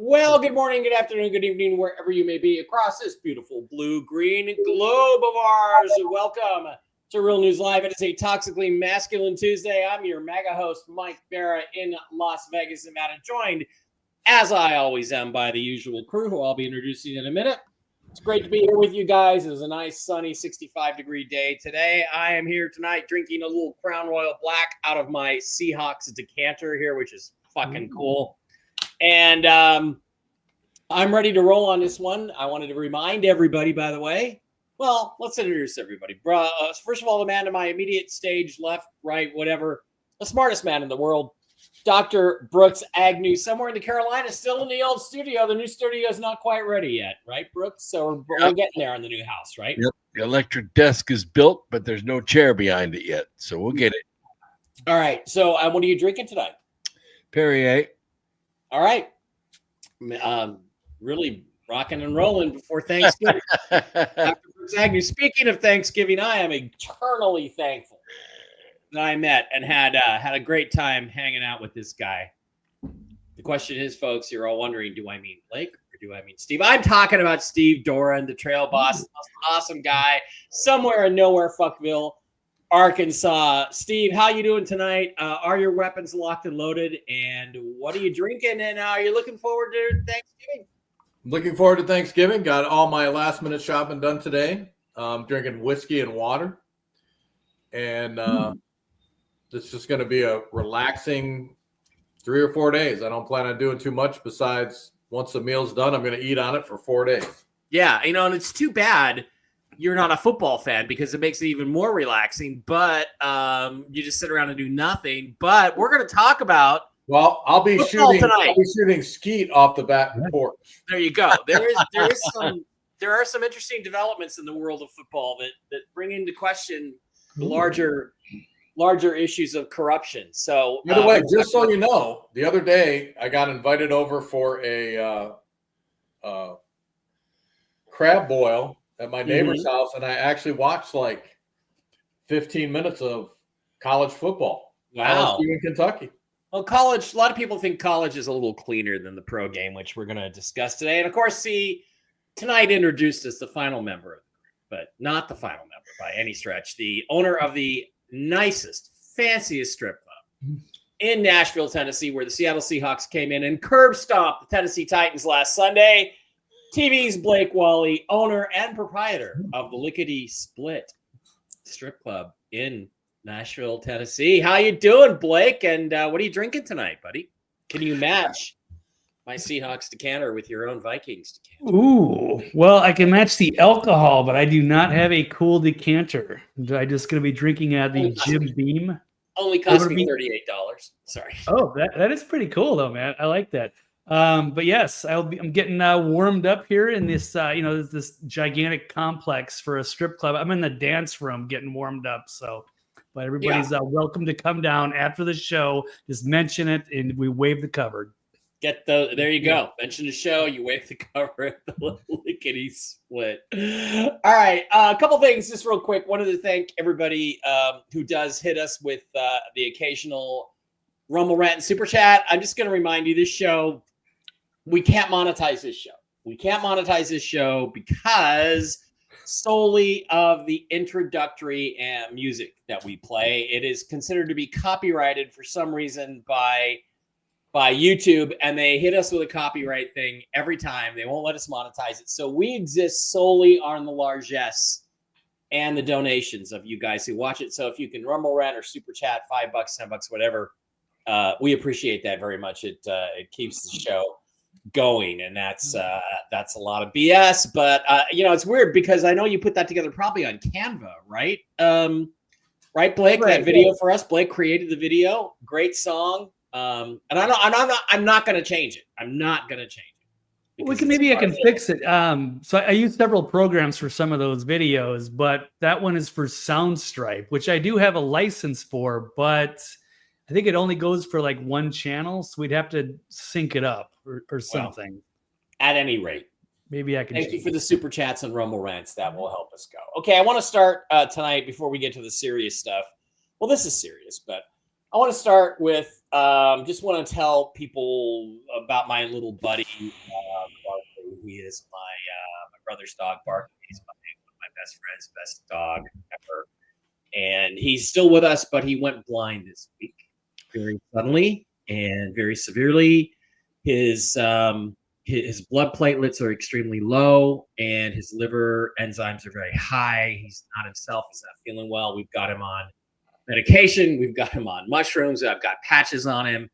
Well, good morning, good afternoon, good evening, wherever you may be across this beautiful blue-green globe of ours. Welcome to Real News Live. It is a Toxically Masculine Tuesday. I'm your mega host, Mike Bara, in Las Vegas, Nevada, joined, as I always am, by the usual crew, who I'll be introducing in a minute. It's great to be here with you guys. It was a nice, sunny, 65-degree day today. I am here tonight drinking a little Crown Royal Black out of my Seahawks decanter here, which is fucking cool. And I'm ready to roll on this one. I wanted to remind everybody, by the way, well, let's introduce everybody. First of all, the man to my immediate stage, left, right, whatever, the smartest man in the world, Dr. Brooks Agnew, somewhere in the Carolinas, still in the old studio. The new studio is not quite ready yet, right, Brooks? So we're getting there in the new house, right? Yep. The electric desk is built, but there's no chair behind it yet, so we'll get it. All right. So what are you drinking tonight? Perrier. All right. Really rocking and rolling before Thanksgiving. Dr. Brooks Agnew, speaking of Thanksgiving, I am eternally thankful that I met and had a great time hanging out with this guy. The question is, folks, you're all wondering, do I mean Blake or do I mean Steve? I'm talking about Steve Doran, the trail boss, the most awesome guy, somewhere in nowhere, Fuckville, Arkansas. Steve, how you doing tonight? Are your weapons locked and loaded? And what are you drinking? And are you looking forward to Thanksgiving? Looking forward to Thanksgiving. Got all my last-minute shopping done today. Drinking whiskey and water. And it's just going to be a relaxing 3 or 4 days. I don't plan on doing too much besides once the meal's done, I'm going to eat on it for 4 days. Yeah, and it's too bad you're not a football fan because it makes it even more relaxing, but you just sit around and do nothing. But we're going to talk about I'll be shooting skeet off the back porch. There you go. There are some interesting developments in the world of football that bring into question the larger issues of corruption. So by the way, just so you know, the other day I got invited over for a crab boil at my neighbor's house, and I actually watched like 15 minutes of college football. Wow. in Kentucky. Well, college, a lot of people think college is a little cleaner than the pro game, which we're going to discuss today. And of course, tonight introduced us the final member of the group, but not the final member by any stretch. The owner of the nicest, fanciest strip club in Nashville, Tennessee, where the Seattle Seahawks came in and curb stomped the Tennessee Titans last Sunday. TV's Blake Wally, owner and proprietor of the Lickety Split Strip Club in Nashville, Tennessee. How you doing, Blake? And what are you drinking tonight, buddy? Can you match my Seahawks decanter with your own Vikings decanter? Ooh, well, I can match the alcohol, but I do not have a cool decanter. I'm just going to be drinking at the Jim Beam. Only cost me $38. Sorry. Oh, that is pretty cool, though, man. I like that. But yes, I'm getting warmed up here in this, this gigantic complex for a strip club. I'm in the dance room getting warmed up. So, but everybody's welcome to come down after the show. Just mention it, and we waive the cover. There you go. Mention the show. You wave the cover at the Lickety Split. All right. A couple things just real quick. Wanted to thank everybody who does hit us with the occasional Rumble Rant and Super Chat. I'm just going to remind you, this show, we can't monetize this show. We can't monetize this show because solely of the introductory music that we play. It is considered to be copyrighted for some reason by YouTube, and they hit us with a copyright thing every time. They won't let us monetize it. So we exist solely on the largesse and the donations of you guys who watch it. So if you can Rumble Rant or Super Chat, $5, $10, whatever, we appreciate that very much. It keeps the show going, and that's a lot of BS. But it's weird because I know you put that together probably on Canva, right? Right, Blake. Right, that video for us. Blake created the video. Great song. And I'm not going to change it. I'm not going to change it. We can maybe I can fix it. So I use several programs for some of those videos, but that one is for Soundstripe, which I do have a license for, but I think it only goes for like one channel, so we'd have to sync it up or something. At any rate, maybe I can. Thank you for the super chats and Rumble rants. That will help us go. Okay, I want to start tonight before we get to the serious stuff. Well, this is serious, but I want to start with just want to tell people about my little buddy, Barkley. He is my brother's dog, Barkley. He's one of my best friends, best dog ever. And he's still with us, but he went blind this week very suddenly and very severely. His blood platelets are extremely low and his liver enzymes are very high. He's not himself. He's not feeling well. We've got him on medication. We've got him on mushrooms. I've got patches on him.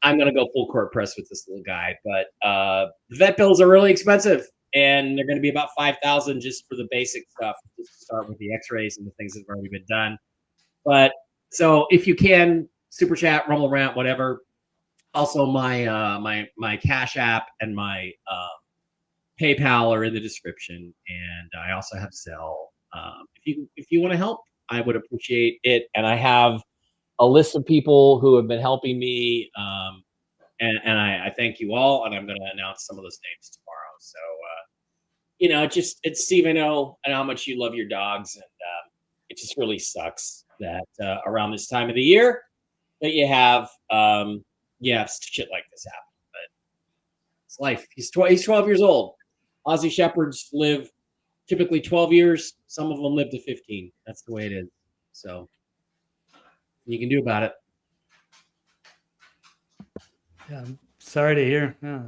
I'm going to go full court press with this little guy, but the vet bills are really expensive and they're going to be about $5,000 just for the basic stuff, just to start with the x-rays and the things that have already been done. But so if you can, super chat, Rumble rant, whatever. Also my my Cash App and my PayPal are in the description, and I also have Zelle. If you want to help, I would appreciate it. And I have a list of people who have been helping me, and I thank you all. And I'm going to announce some of those names tomorrow. So it's Steve. I know how much you love your dogs, and it just really sucks that around this time of the year that you have shit like this happen. But it's life. He's 12 years old. Aussie Shepherds live typically 12 years. Some of them live to 15. That's the way it is. So you can do about it. Yeah, I'm sorry to hear. Yeah.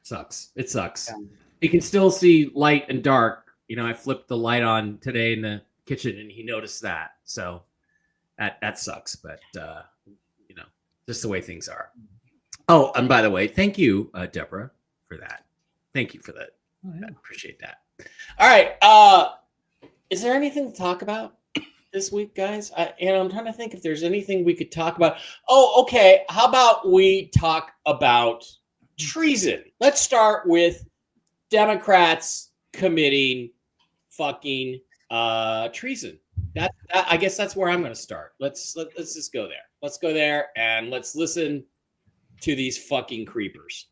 Sucks. It sucks. Yeah. You can still see light and dark. I flipped the light on today in the kitchen and he noticed that. So that sucks. But just the way things are. Oh, and by the way, thank you, Deborah, for that. Thank you for that. Oh, yeah. I appreciate that. All right. Is there anything to talk about this week, guys? I'm trying to think if there's anything we could talk about. Oh, okay. How about we talk about treason? Let's start with Democrats committing fucking treason. I guess that's where I'm going to start. Let's just go there. Let's go there and let's listen to these fucking creepers.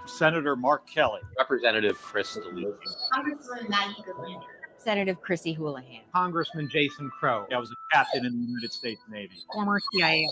Senator Mark Kelly, Representative Chris DeLuca, Congresswoman Maggie Goodlander, Senator Chrissy Houlihan, Congressman Jason Crow. I was a captain in the United States Navy, former CIA,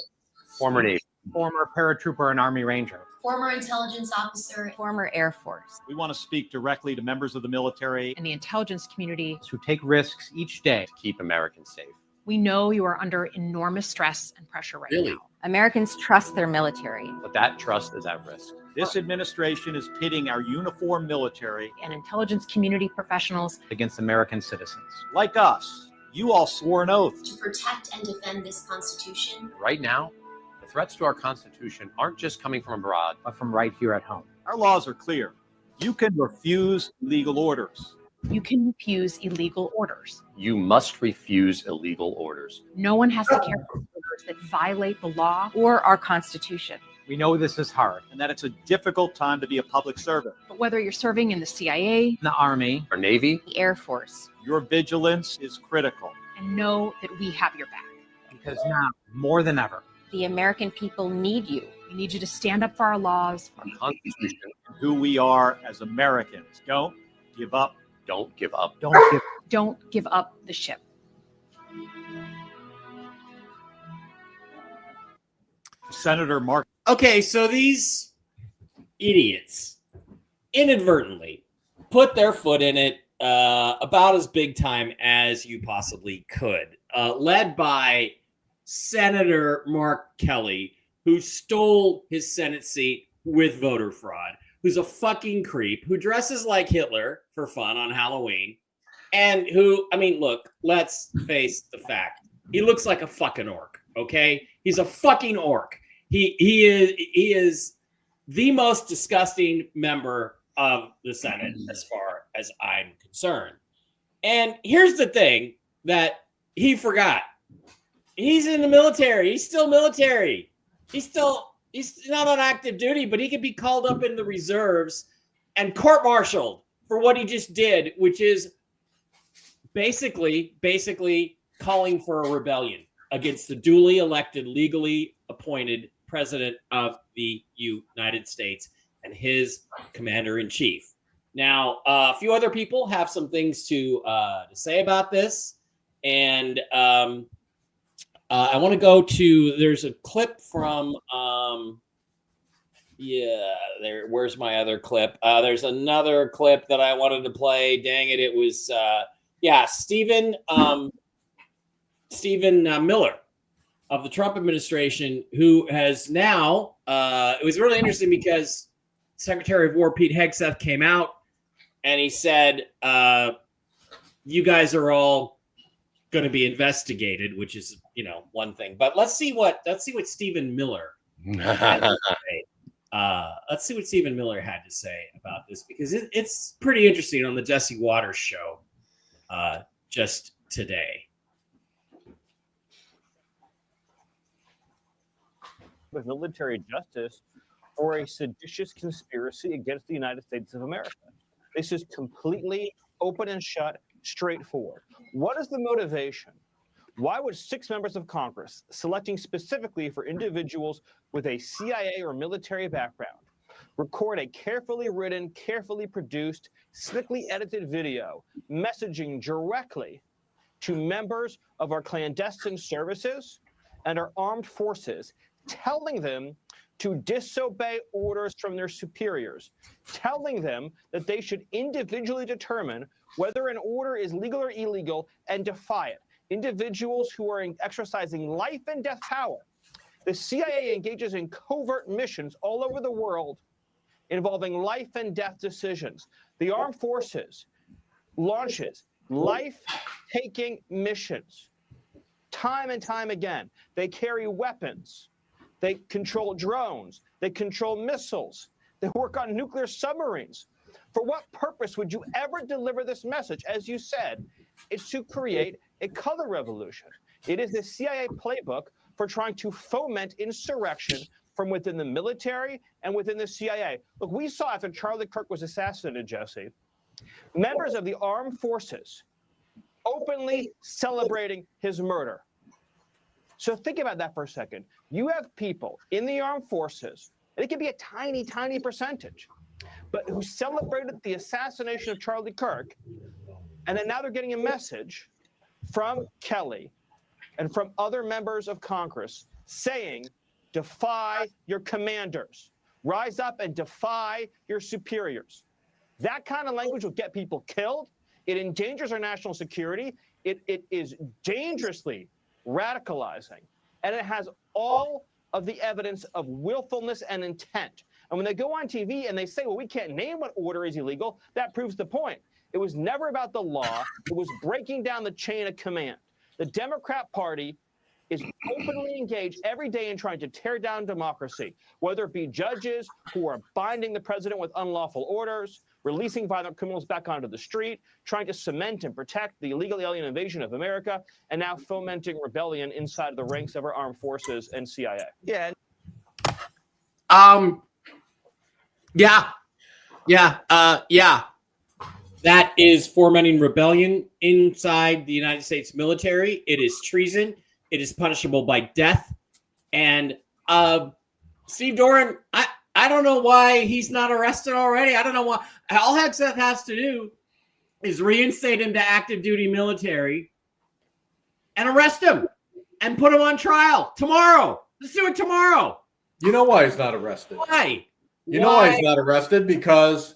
former Navy, former paratrooper and Army Ranger, former intelligence officer, former Air Force. We want to speak directly to members of the military and the intelligence community who take risks each day to keep Americans safe. We know you are under enormous stress and pressure right now. Americans trust their military, but that trust is at risk. This administration is pitting our uniformed military and intelligence community professionals against American citizens. Like us, you all swore an oath to protect and defend this Constitution. Right now, the threats to our Constitution aren't just coming from abroad, but from right here at home. Our laws are clear. You can refuse illegal orders. You can refuse illegal orders. You must refuse illegal orders. No one has to care for orders that violate the law or our Constitution. We know this is hard and that it's a difficult time to be a public servant. But whether you're serving in the CIA, the Army, or Navy, the Air Force, your vigilance is critical. And know that we have your back. Because now, more than ever, the American people need you. We need you to stand up for our laws, our Constitution, and who we are as Americans. Don't give up. Don't give up. Don't give up the ship. Senator Mark. Okay, so these idiots inadvertently put their foot in it about as big time as you possibly could, led by Senator Mark Kelly, who stole his Senate seat with voter fraud, who's a fucking creep, who dresses like Hitler for fun on Halloween, and who, look, let's face the fact. He looks like a fucking orc, okay? He's a fucking orc. He is the most disgusting member of the Senate as far as I'm concerned. And here's the thing that he forgot. He's in the military. He's still military. He's not on active duty, but he can be called up in the reserves and court-martialed for what he just did, which is basically calling for a rebellion against the duly elected, legally appointed president of the United States and his commander-in-chief. Now, a few other people have some things to say about this, and I want to go to. There's a clip from. Where's my other clip? There's another clip that I wanted to play. Dang it! It was Stephen Miller of the Trump administration, who has now. It was really interesting because Secretary of War Pete Hegseth came out and he said, "You guys are all going to be investigated," which is one thing. But let's see what Stephen Miller. Let's see what Stephen Miller had to say about this, because it's pretty interesting on the Jesse Waters show just today. With military justice for a seditious conspiracy against the United States of America. This is completely open and shut, straightforward. What is the motivation? Why would 6 members of Congress, selecting specifically for individuals with a CIA or military background, record a carefully written, carefully produced, slickly edited video messaging directly to members of our clandestine services and our armed forces, telling them to disobey orders from their superiors, telling them that they should individually determine whether an order is legal or illegal and defy it. Individuals who are exercising life and death power. The CIA engages in covert missions all over the world involving life and death decisions. The armed forces launches life-taking missions time and time again. They carry weapons. They control drones. They control missiles. They work on nuclear submarines. For what purpose would you ever deliver this message? As you said, it's to create a color revolution. It is the CIA playbook for trying to foment insurrection from within the military and within the CIA. Look, we saw after Charlie Kirk was assassinated, Jesse, members of the armed forces openly celebrating his murder. So think about that for a second. You have people in the armed forces, and it can be a tiny, tiny percentage, but who celebrated the assassination of Charlie Kirk, and then now they're getting a message from Kelly and from other members of Congress saying, defy your commanders. Rise up and defy your superiors. That kind of language will get people killed. It endangers our national security. It is dangerously radicalizing. And it has all of the evidence of willfulness and intent. And when they go on TV and they say, well, we can't name what order is illegal, that proves the point. It was never about the law. It was breaking down the chain of command. The Democrat Party is openly engaged every day in trying to tear down democracy, whether it be judges who are binding the president with unlawful orders, releasing violent criminals back onto the street, trying to cement and protect the illegal alien invasion of America, and now fomenting rebellion inside of the ranks of our armed forces and CIA. Yeah. That is fomenting rebellion inside the United States military. It is treason. It is punishable by death. And Steve Doran, I don't know why he's not arrested already. I don't know why. All Hegseth has to do is reinstate him to active duty military and arrest him and put him on trial tomorrow. Let's do it tomorrow. You know why he's not arrested? Why? You know why he's not arrested? Because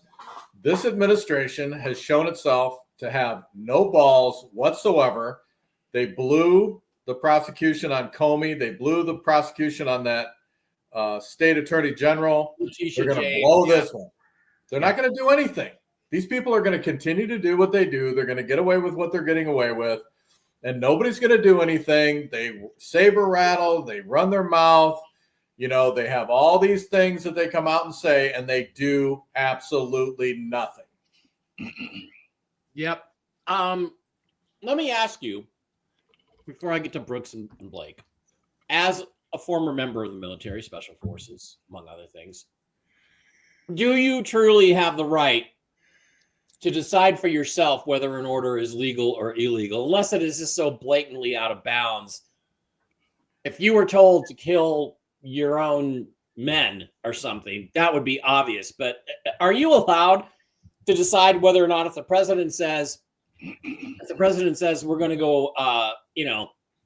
this administration has shown itself to have no balls whatsoever. They blew the prosecution on Comey. They blew the prosecution on that state attorney general. They're going to blow this one. They're not going to do anything. These people are going to continue to do what they do. They're going to get away with what they're getting away with. and nobody's going to do anything. They saber rattle, they run their mouth. You know, they have all these things that they come out and say, and they do absolutely nothing. Yep. Let me ask you, before I get to Brooks and Blake, as a former member of the military, special forces, among other things, do you truly have the right to decide for yourself whether an order is legal or illegal, unless it is just so blatantly out of bounds? If you were told to kill your own men or something, that would be obvious. But are you allowed to decide whether or not, if the president says we're going to go,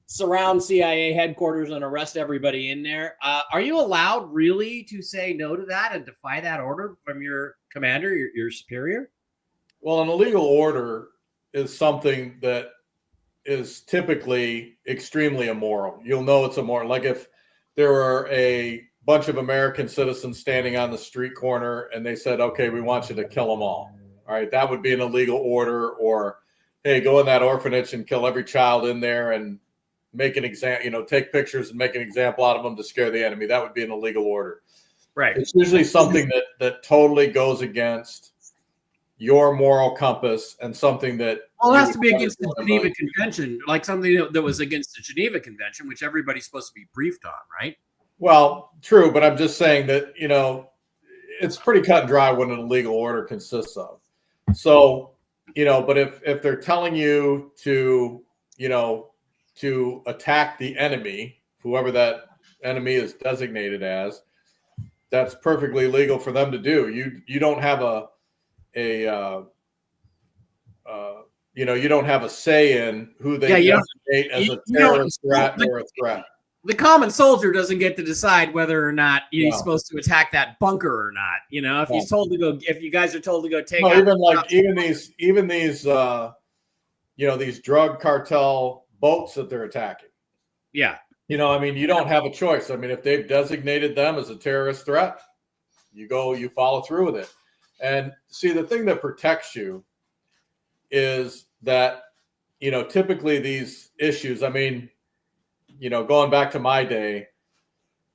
surround CIA headquarters and arrest everybody in there, are you allowed really to say no to that and defy that order from your commander, your superior? Well, an illegal order is something that is typically extremely immoral. You'll know it's immoral. Like if there were a bunch of American citizens standing on the street corner and they said, okay, we want you to kill them all. All right, that would be an illegal order. Or, hey, go in that orphanage and kill every child in there and make an example, take pictures and make an example out of them to scare the enemy. That would be an illegal order. Right. It's usually something that totally goes against your moral compass and something that. Well, it has to be against the Geneva Convention, like something that was against the Geneva Convention, which everybody's supposed to be briefed on, right? Well, true, but I'm just saying that, it's pretty cut and dry what an illegal order consists of. So, but if they're telling you to attack the enemy, whoever that enemy is designated as, that's perfectly legal for them to do. You don't have you don't have a say in who they designate as a terrorist threat or a threat. The common soldier doesn't get to decide whether or not he's supposed to attack that bunker or not. If he's told to go, if you guys are told to go take out even these these drug cartel boats that they're attacking. Yeah. You don't have a choice. If they've designated them as a terrorist threat, you follow through with it. And see, the thing that protects you is that, typically these issues, going back to my day,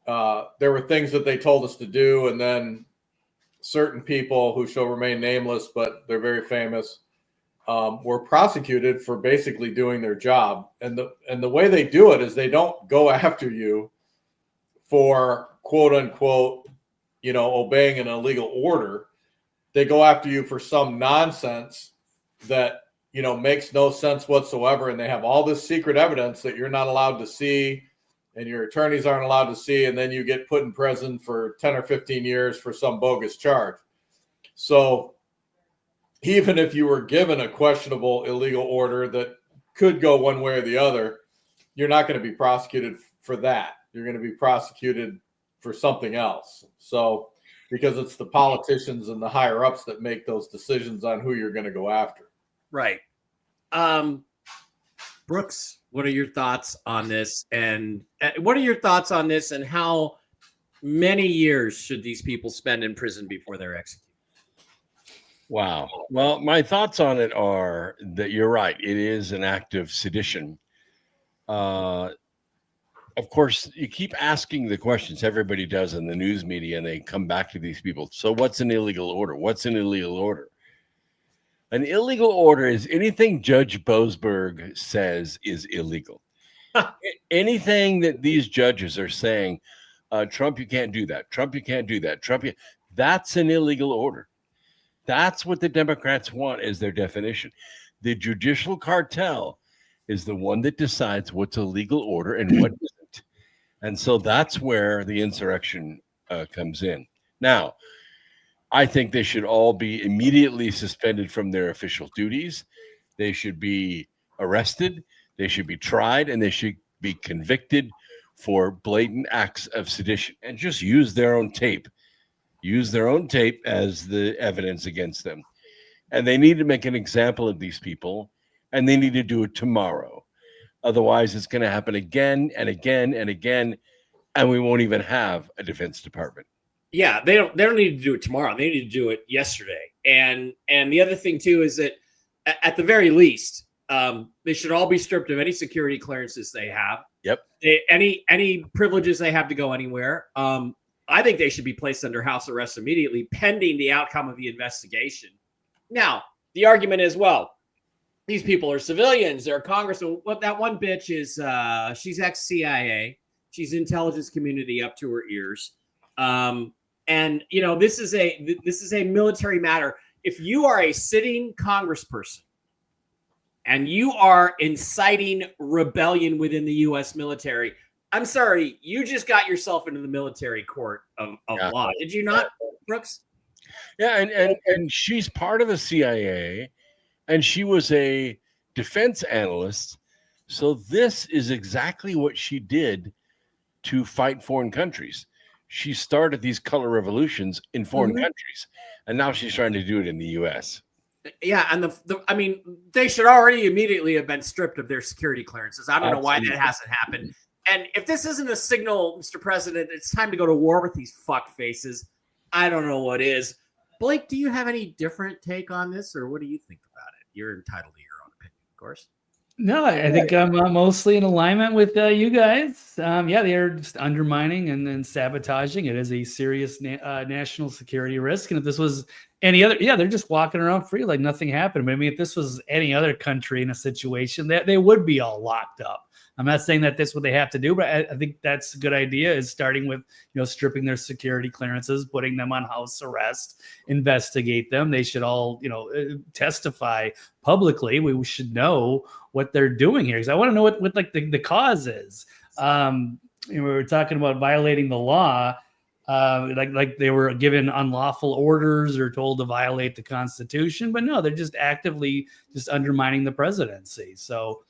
there were things that they told us to do. And then certain people who shall remain nameless, but they're very famous, were prosecuted for basically doing their job. And the way they do it is they don't go after you for quote unquote, obeying an illegal order. They go after you for some nonsense that, makes no sense whatsoever. And they have all this secret evidence that you're not allowed to see and your attorneys aren't allowed to see. And then you get put in prison for 10 or 15 years for some bogus charge. So even if you were given a questionable illegal order that could go one way or the other, you're not going to be prosecuted for that. You're going to be prosecuted for something else. So, because it's the politicians and the higher ups that make those decisions on who you're going to go after. Right. Brooks, what are your thoughts on this? And how many years should these people spend in prison before they're executed? Wow. Well, my thoughts on it are that you're right. It is an act of sedition. Of course, you keep asking the questions, everybody does in the news media, and they come back to these people. So what's an illegal order? What's an illegal order? An illegal order is anything Judge Boasberg says is illegal. Anything that these judges are saying, Trump, you can't do that. Trump, you can't do that. Trump, that's an illegal order. That's what the Democrats want as their definition. The judicial cartel is the one that decides what's a legal order and what isn't. And so that's where the insurrection comes in. Now, I think they should all be immediately suspended from their official duties. They should be arrested. They should be tried, and they should be convicted for blatant acts of sedition and just use their own tape. Use their own tape as the evidence against them. And they need to make an example of these people, and they need to do it tomorrow. Otherwise, it's going to happen again and again and again, and we won't even have a Defense Department. Yeah, they don't need to do it tomorrow. They need to do it yesterday. And the other thing too is that at the very least, They should all be stripped of any security clearances they have. Yep. Any privileges they have to go anywhere. I think they should be placed under house arrest immediately, pending the outcome of the investigation. Now, the argument is, well, these people are civilians. They're congressmen. What that one bitch is, she's ex-CIA. She's intelligence community up to her ears. And this is a military matter. If you are a sitting congressperson and you are inciting rebellion within the U.S. military, I'm sorry, you just got yourself into the military court of law. Did you not, Brooks? Yeah, and she's part of the CIA, and she was a defense analyst. So this is exactly what she did to fight foreign countries. She started these color revolutions in foreign countries, and now she's trying to do it in the U.S. Yeah, and they should already immediately have been stripped of their security clearances. I don't know why that hasn't happened. And if this isn't a signal, Mr. President, it's time to go to war with these fuck faces, I don't know what is. Blake, do you have any different take on this, or what do you think about it? You're entitled to your own opinion, of course. No, I think I'm mostly in alignment with you guys. They are just undermining and sabotaging. It is a serious national security risk. And if this was any other, they're just walking around free like nothing happened. But I mean, if this was any other country in a situation, they would be all locked up. I'm not saying that that's what they have to do, but I think that's a good idea, is starting with, stripping their security clearances, putting them on house arrest, investigate them. They should all, testify publicly. We should know what they're doing here, because I want to know what the cause is. We were talking about violating the law, like they were given unlawful orders or told to violate the Constitution, but no, they're just actively just undermining the presidency. So.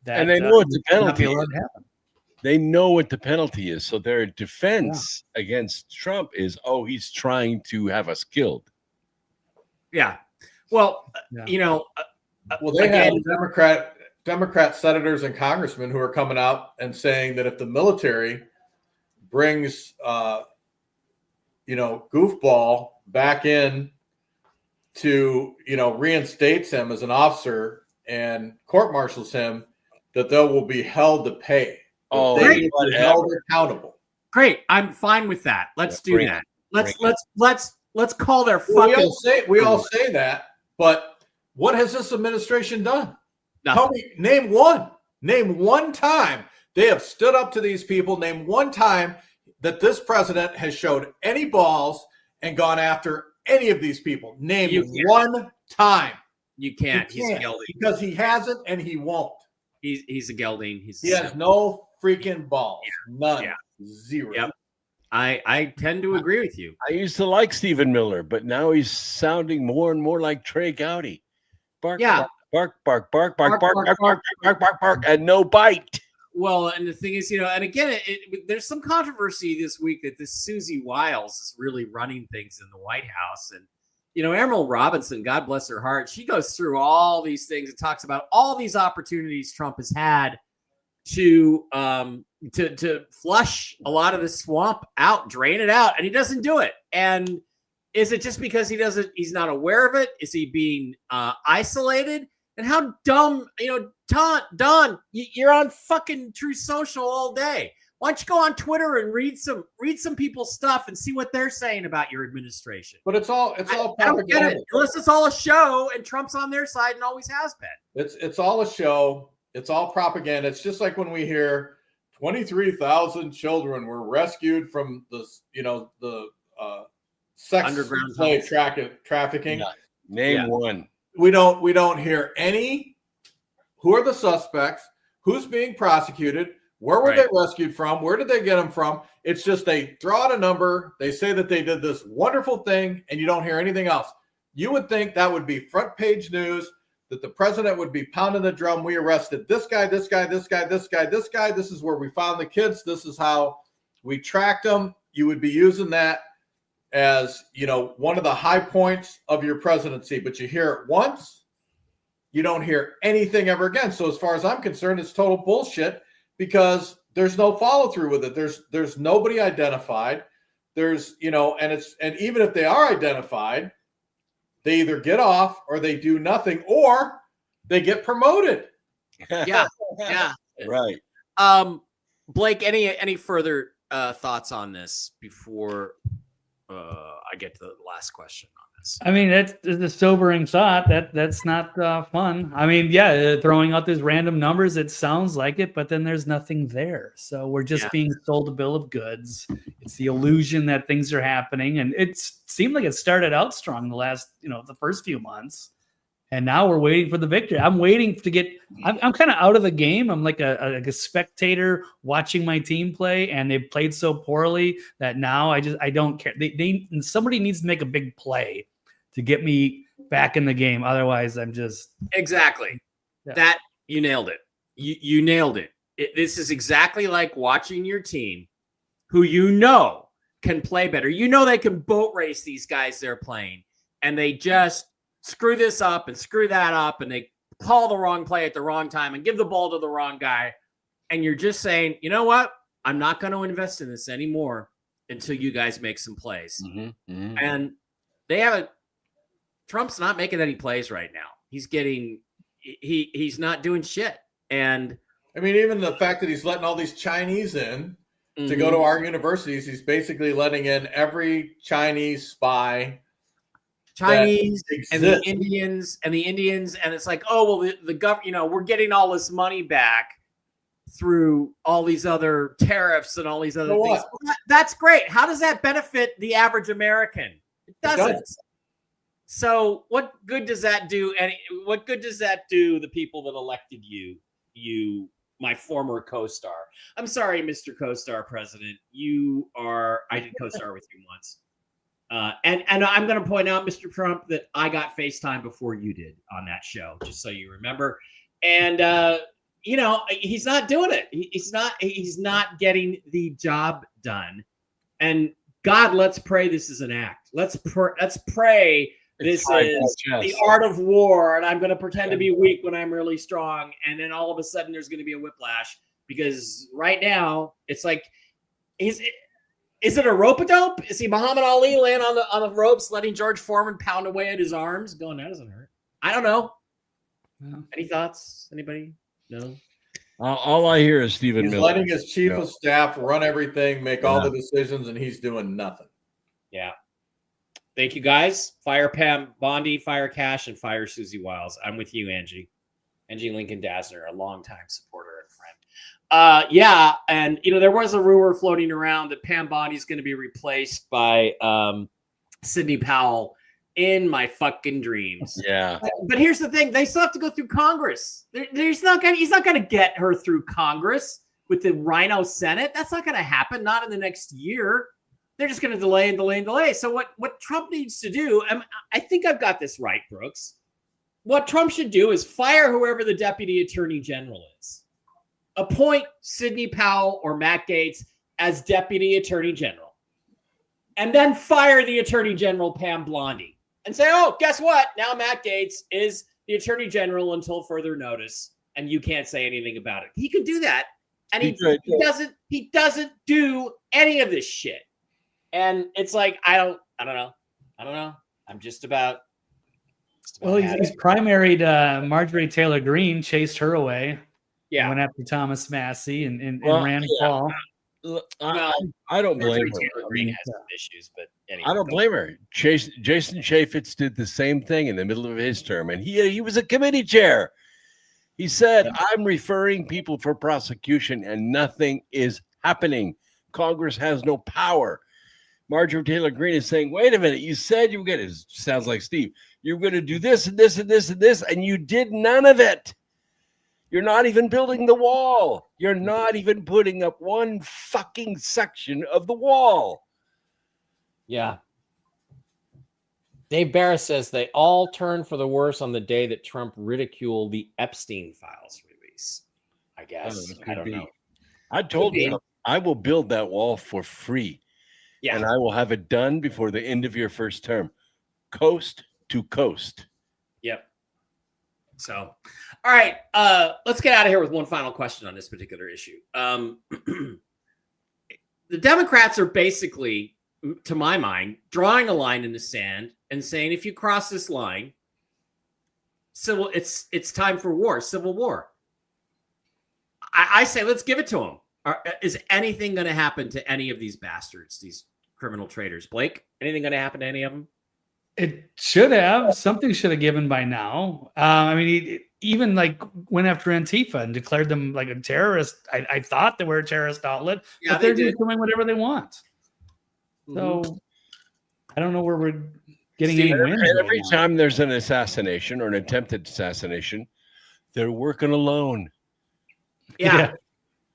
And they know what the penalty is. They know what the penalty is. So their defense against Trump is, he's trying to have us killed. Yeah. Well, they have Democrat senators and congressmen who are coming out and saying that if the military brings, goofball back in to, reinstates him as an officer and court-martials him, that they will be held to pay. They will be held accountable. Great, I'm fine with that. Let's do that. Let's call their fucking. We all say that, but what has this administration done? Nothing. Tell me, name one time they have stood up to these people. Name one time that this president has showed any balls and gone after any of these people. Name one time. You can't. He's a gelding. Because he hasn't and he won't. He's a gelding. He has no freaking balls. None. Yeah. Zero. Yep. I tend to agree with you. I used to like Stephen Miller, but now he's sounding more and more like Trey Gowdy. Bark, bark, bark, bark, bark, bark, bark, bark, bark, bark, bark, and no bite. Well, and the thing is, and again, there's some controversy this week that this Susie Wiles is really running things in the White House. And, Emerald Robinson, God bless her heart, she goes through all these things and talks about all these opportunities Trump has had to flush a lot of the swamp out, drain it out, and he doesn't do it. And is it just because he's not aware of it? Is he being isolated? And how dumb, Don, you're on fucking Truth Social all day. Why don't you go on Twitter and read some people's stuff and see what they're saying about your administration? But it's all I don't get it. Unless it's all a show and Trump's on their side and always has been. It's all a show. It's all propaganda. It's just like when we hear 23,000 children were rescued from the sex underground slave trafficking. Yeah. Name one. We don't hear any. Who are the suspects? Who's being prosecuted? Where were they rescued from? Where did they get them from? It's just they throw out a number. They say that they did this wonderful thing, and you don't hear anything else. You would think that would be front page news, that the president would be pounding the drum. We arrested this guy, this guy, this guy, this guy, this guy. This is where we found the kids. This is how we tracked them. You would be using that as, one of the high points of your presidency, but you hear it once, you don't hear anything ever again. So as far as I'm concerned, it's total bullshit, because there's no follow through with it. There's nobody identified. There's, and even if they are identified, they either get off or they do nothing, or they get promoted. Yeah, yeah. Right. Blake, any further thoughts on this before I get to the last question on this? I mean, that's a sobering thought. That's not fun. I mean, yeah, throwing out these random numbers, it sounds like it, but then there's nothing there. So we're just being sold a bill of goods. It's the illusion that things are happening, and it seemed like it started out strong the last, the first few months, and now we're waiting for the victory. I'm waiting to get. I'm kind of out of the game. I'm like a spectator watching my team play, and they've played so poorly that now I don't care. Somebody needs to make a big play to get me back in the game. Otherwise, I'm just exactly that. You nailed it. You nailed it. This is exactly like watching your team, who can play better. They can boat race these guys they're playing, and they just screw this up and screw that up, and they call the wrong play at the wrong time and give the ball to the wrong guy. And you're just saying, you know what? I'm not going to invest in this anymore until you guys make some plays. And Trump's not making any plays right now. He's not doing shit. And I mean, even the fact that he's letting all these Chinese in to go to our universities, he's basically letting in every Chinese spy. Chinese and the Indians, and it's like, oh, well, the government, we're getting all this money back through all these other tariffs and all these other things. Well, that's great. How does that benefit the average American? It doesn't. So what good does that do? And what good does that do the people that elected you, my former co-star? I'm sorry, Mr. Co-star President. I did co-star with you once. And I'm going to point out, Mr. Trump, that I got FaceTime before you did on that show, just so you remember. And, he's not doing it. He's not getting the job done. And God, let's pray this is an act. Let's pray this is the art of war. And I'm going to pretend to be weak when I'm really strong. And then all of a sudden there's going to be a whiplash, because right now it's like, is it a rope-a-dope? Is he Muhammad Ali laying on the ropes, letting George Foreman pound away at his arms, going, that doesn't hurt? I don't know. No. Any thoughts? Anybody? No. All I hear is Stephen Miller. He's letting his chief of staff run everything, make all the decisions, and he's doing nothing. Yeah. Thank you, guys. Fire Pam Bondi, fire Cash, and fire Susie Wiles. I'm with you, Angie. Angie Lincoln Dasner, a longtime supporter and friend. And there was a rumor floating around that Pam Bondi is going to be replaced by Sidney Powell in my fucking dreams. Yeah. But here's the thing: they still have to go through Congress. He's not going to get her through Congress with the Rhino Senate. That's not going to happen. Not in the next year. They're just going to delay and delay and delay. So what Trump needs to do? I think I've got this right, Brooks. What Trump should do is fire whoever the deputy attorney general is. Appoint Sidney Powell or Matt Gaetz as deputy attorney general. And then fire the attorney general, Pam Bondi. And say, oh, guess what? Now Matt Gaetz is the attorney general until further notice, and you can't say anything about it. He could do that. And he doesn't do any of this shit. And it's like, I don't know. I'm just about he's primaried Marjorie Taylor Greene, chased her away. Yeah. Went after Thomas Massey and Rand Paul. I don't blame her. Taylor Greene has some issues, but anyway, I don't blame her. Jason Chaffetz did the same thing in the middle of his term, and he was a committee chair. He said, I'm referring people for prosecution, and nothing is happening. Congress has no power. Marjorie Taylor Greene is saying, wait a minute, you said you were going to, sounds like Steve, you're going to do this and this and this and this, and you did none of it. You're not even building the wall. You're not even putting up one fucking section of the wall. Yeah. Dave Bara says they all turned for the worse on the day that Trump ridiculed the Epstein files release. I guess. I don't know. I told him I will build that wall for free. Yeah. And I will have it done before the end of your first term. Coast to coast. Yep. So, all right. Let's get out of here with one final question on this particular issue. The Democrats are basically, to my mind, drawing a line in the sand and saying, if you cross this line, It's time for war, civil war. I say let's give it to them. Is anything going to happen to any of these bastards, these criminal traitors? Blake, anything going to happen to any of them? It should have. Something should have given by now. I mean, he even like went after Antifa and declared them like a terrorist. I thought they were a terrorist outlet, but they're just doing whatever they want. So I don't know where we're getting any wins. Every time there's an assassination or an attempted assassination, they're working alone. Yeah.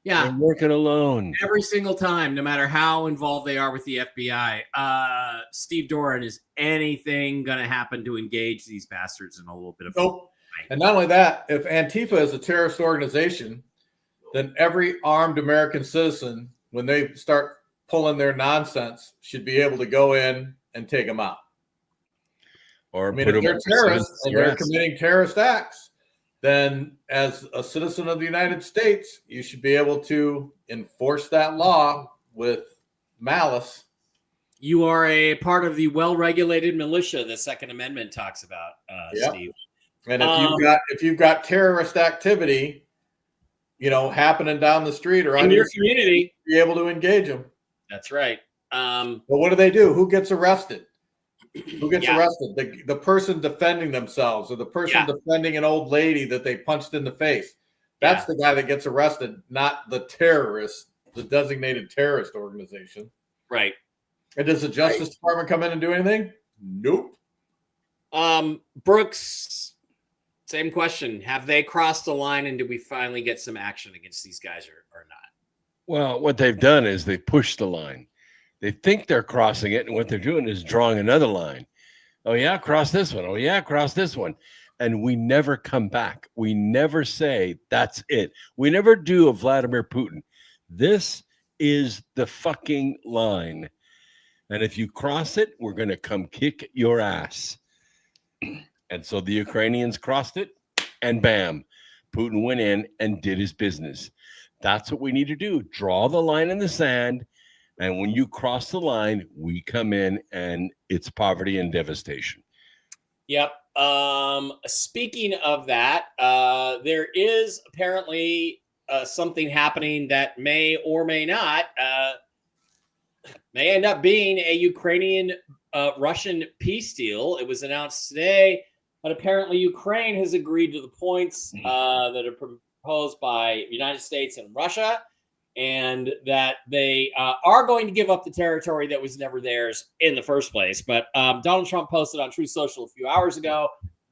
They're working alone. Every single time, no matter how involved they are with the FBI. Steve Doran, is anything going to happen to engage these bastards in a little bit of nope. And not only that, if Antifa is a terrorist organization, then every armed American citizen, when they start pulling their nonsense, should be able to go in and take them out. Or if they're terrorists and they're committing terrorist acts, then as a citizen of the United States, you should be able to enforce that law with malice. You are a part of the well-regulated militia the Second Amendment talks about, Steve. And if you've got terrorist activity, happening down the street or in your community, be able to engage them. That's right. But what do? Who gets arrested? Who gets arrested? The person defending themselves or the person defending an old lady that they punched in the face. That's the guy that gets arrested, not the terrorist, the designated terrorist organization. Right. And does the Justice Department come in and do anything? Nope. Brooks, same question. Have they crossed the line and did we finally get some action against these guys or not? Well, what they've done is they pushed the line. They think they're crossing it, and what they're doing is drawing another line. Oh, yeah, cross this one. Oh, yeah, cross this one. And we never come back. We never say that's it. We never do a Vladimir Putin. This is the fucking line. And if you cross it, we're going to come kick your ass. And so the Ukrainians crossed it, and bam, Putin went in and did his business. That's what we need to do. Draw the line in the sand. And when you cross the line, we come in and it's poverty and devastation. Yep. Speaking of that, there is apparently something happening that may or may not may end up being a Ukrainian-Russian peace deal. It was announced today, but apparently Ukraine has agreed to the points that are proposed by the United States and Russia, and that they are going to give up the territory that was never theirs in the first place. But Donald Trump posted on Truth Social a few hours ago,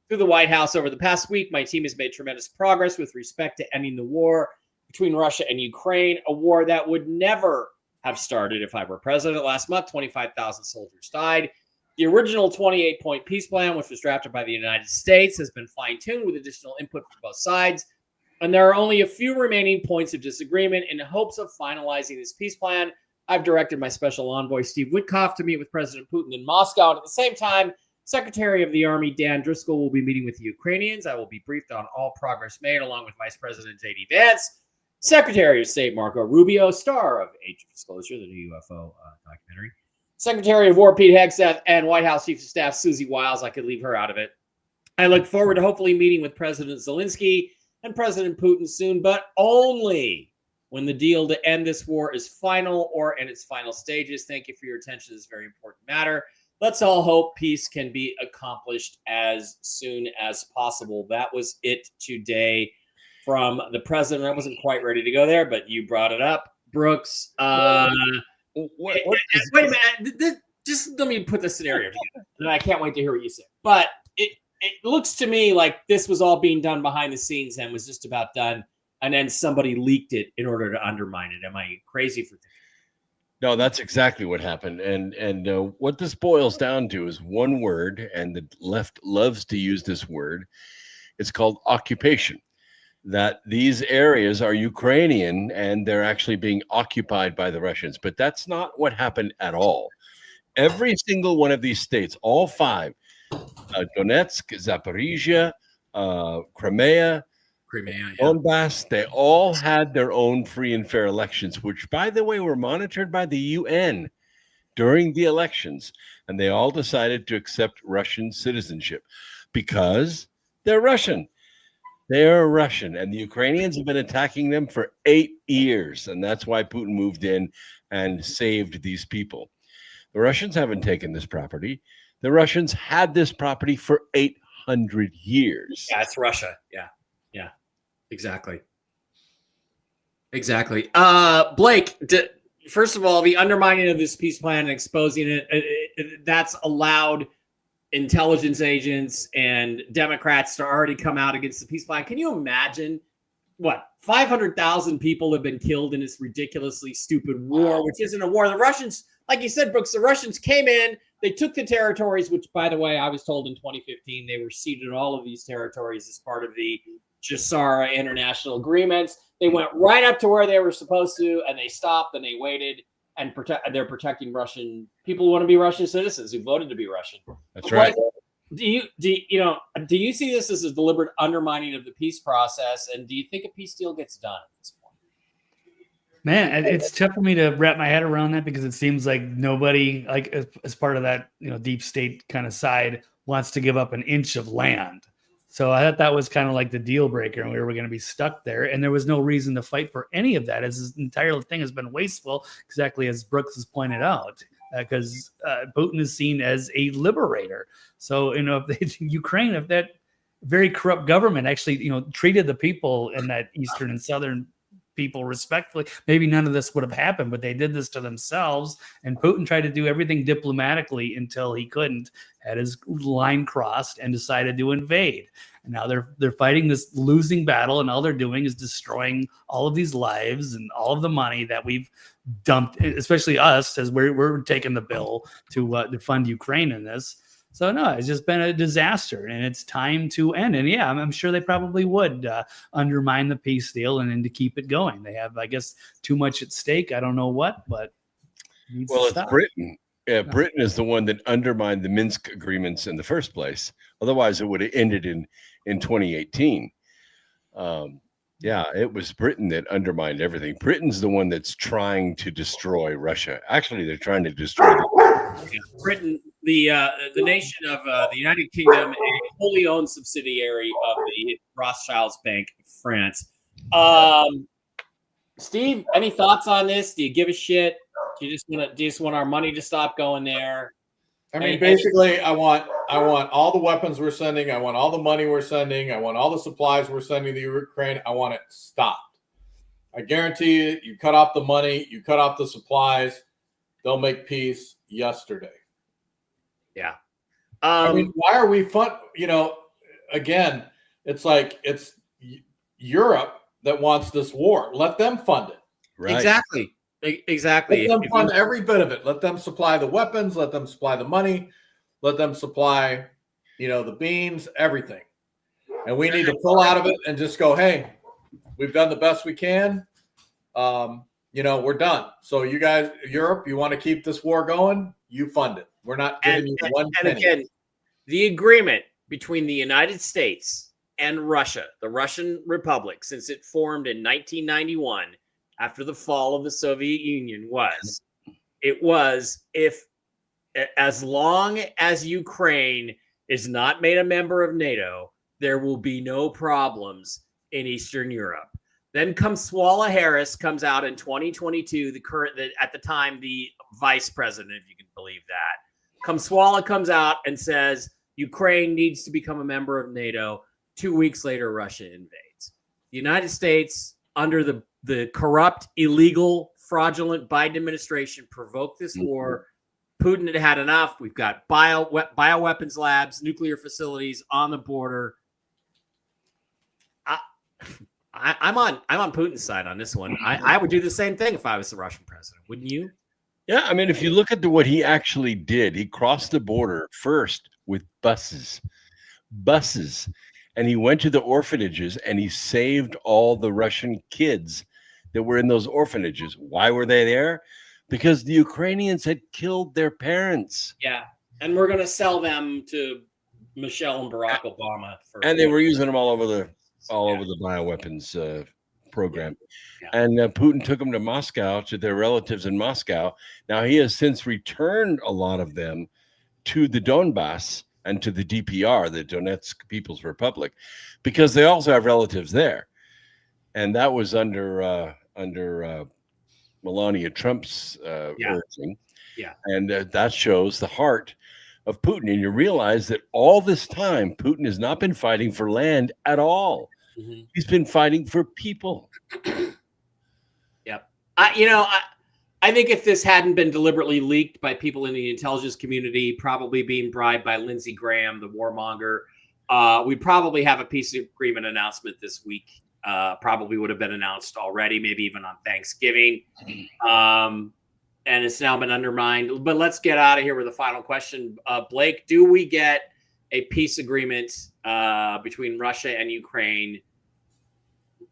through the White House over the past week, my team has made tremendous progress with respect to ending the war between Russia and Ukraine, a war that would never have started if I were president. Last month, 25,000 soldiers died. The original 28-point peace plan, which was drafted by the United States, has been fine-tuned with additional input from both sides. And there are only a few remaining points of disagreement. In hopes of finalizing this peace plan, I've directed my special envoy, Steve Witkoff, to meet with President Putin in Moscow. And at the same time, Secretary of the Army Dan Driscoll will be meeting with the Ukrainians. I will be briefed on all progress made, along with Vice President J.D. Vance, Secretary of State Marco Rubio, star of Age of Disclosure, the new UFO documentary, Secretary of War Pete Hegseth, and White House Chief of Staff Susie Wiles. I could leave her out of it. I look forward to hopefully meeting with President Zelensky and President Putin soon, but only when the deal to end this war is final or in its final stages. Thank you for your attention to this very important matter. Let's all hope peace can be accomplished as soon as possible. That was it today from the president. I wasn't quite ready to go there, but you brought it up, Brooks. Wait a minute. Just let me put the scenario together. And I can't wait to hear what you say. But it looks to me like this was all being done behind the scenes and was just about done. And then somebody leaked it in order to undermine it. Am I crazy for thinking? No, that's exactly what happened. And what this boils down to is one word, and the left loves to use this word. It's called occupation. That these areas are Ukrainian and they're actually being occupied by the Russians. But that's not what happened at all. Every single one of these states, all five, Donetsk, Zaporizhia, Crimea, Donbass, they all had their own free and fair elections, which, by the way, were monitored by the UN during the elections. And they all decided to accept Russian citizenship because They're Russian. They're Russian, and the Ukrainians have been attacking them for 8 years, and that's why Putin moved in and saved these people. The Russians haven't taken this property. The Russians had this property for 800 years. Yeah, it's Russia. Yeah. Exactly. Blake, first of all, the undermining of this peace plan and exposing it, that's allowed intelligence agents and Democrats to already come out against the peace plan. Can you imagine what 500,000 people have been killed in this ridiculously stupid war, which isn't a war? The Russians, like you said, Brooks, the Russians came in, they took the territories, which, by the way, I was told in 2015, they were ceded all of these territories as part of the Jassara international agreements. They went right up to where they were supposed to, and they stopped and they waited. And they're protecting Russian people who want to be Russian citizens who voted to be Russian. That's right. Do you see this as a deliberate undermining of the peace process? And do you think a peace deal gets done at this point? Man, it's tough for me to wrap my head around that because it seems like nobody, like as part of that, deep state kind of side, wants to give up an inch of land. So I thought that was kind of like the deal breaker, and we were going to be stuck there. And there was no reason to fight for any of that, as this entire thing has been wasteful, exactly as Brooks has pointed out, because Putin is seen as a liberator. So, if Ukraine, if that very corrupt government actually, treated the people in that eastern and southern people respectfully, maybe none of this would have happened, but they did this to themselves. And Putin tried to do everything diplomatically until he couldn't, had his line crossed, and decided to invade. And now they're fighting this losing battle, and all they're doing is destroying all of these lives and all of the money that we've dumped, especially us, as we're taking the bill to fund Ukraine in this. So no, it's just been a disaster, and it's time to end. And yeah, I'm sure they probably would undermine the peace deal and then to keep it going. They have, I guess, too much at stake. I don't know what, but it's Britain. Yeah, Britain is the one that undermined the Minsk agreements in the first place. Otherwise, it would have ended in 2018. Yeah, it was Britain that undermined everything. Britain's the one that's trying to destroy Russia. Actually, they're trying to destroy Britain, the nation of the United Kingdom, a wholly owned subsidiary of the Rothschilds Bank of France. Steve, any thoughts on this? Do you give a shit? Do you just want our money to stop going there? I mean, basically, I want all the weapons we're sending. I want all the money we're sending. I want all the supplies we're sending to Ukraine. I want it stopped. I guarantee you cut off the money, you cut off the supplies, they'll make peace yesterday. Yeah. I mean, why are we again, it's like it's Europe that wants this war. Let them fund it. Right. Exactly. Let them fund every bit of it. Let them supply the weapons. Let them supply the money. Let them supply, the beans, everything. And we need to pull out of it and just go, hey, we've done the best we can. We're done. So you guys, Europe, you want to keep this war going? You fund it. We're not giving you one penny. And again, the agreement between the United States and Russia, the Russian Republic, since it formed in 1991, after the fall of the Soviet Union, was if as long as Ukraine is not made a member of NATO, there will be no problems in Eastern Europe. Then Kamala Harris comes out in 2022, at the time, the vice president, if you can believe that. Kamala comes out and says Ukraine needs to become a member of NATO. 2 weeks later, Russia invades. The United States, under the corrupt, illegal, fraudulent Biden administration, provoked this war. Putin had enough. We've got bioweapons labs, nuclear facilities on the border. I'm on Putin's side on this one. I would do the same thing if I was the Russian president, wouldn't you? Yeah, I mean, if you look at what he actually did, he crossed the border first with buses, and he went to the orphanages and he saved all the Russian kids that were in those orphanages. Why were they there? Because the Ukrainians had killed their parents. Yeah, and we're going to sell them to Michelle and Barack Obama. And they were using them all over the bioweapons program. Yeah. And Putin took them to Moscow, to their relatives in Moscow. Now, he has since returned a lot of them to the Donbass and to the DPR, the Donetsk People's Republic, because they also have relatives there. And that was under Melania Trump's urging. Yeah. And that shows the heart of Putin. And you realize that all this time, Putin has not been fighting for land at all. Mm-hmm. He's been fighting for people. Yep. I think if this hadn't been deliberately leaked by people in the intelligence community, probably being bribed by Lindsey Graham, the warmonger, we'd probably have a peace agreement announcement this week. Probably would have been announced already, maybe even on Thanksgiving. And it's now been undermined. But let's get out of here with the final question. Blake, do we get a peace agreement between Russia and Ukraine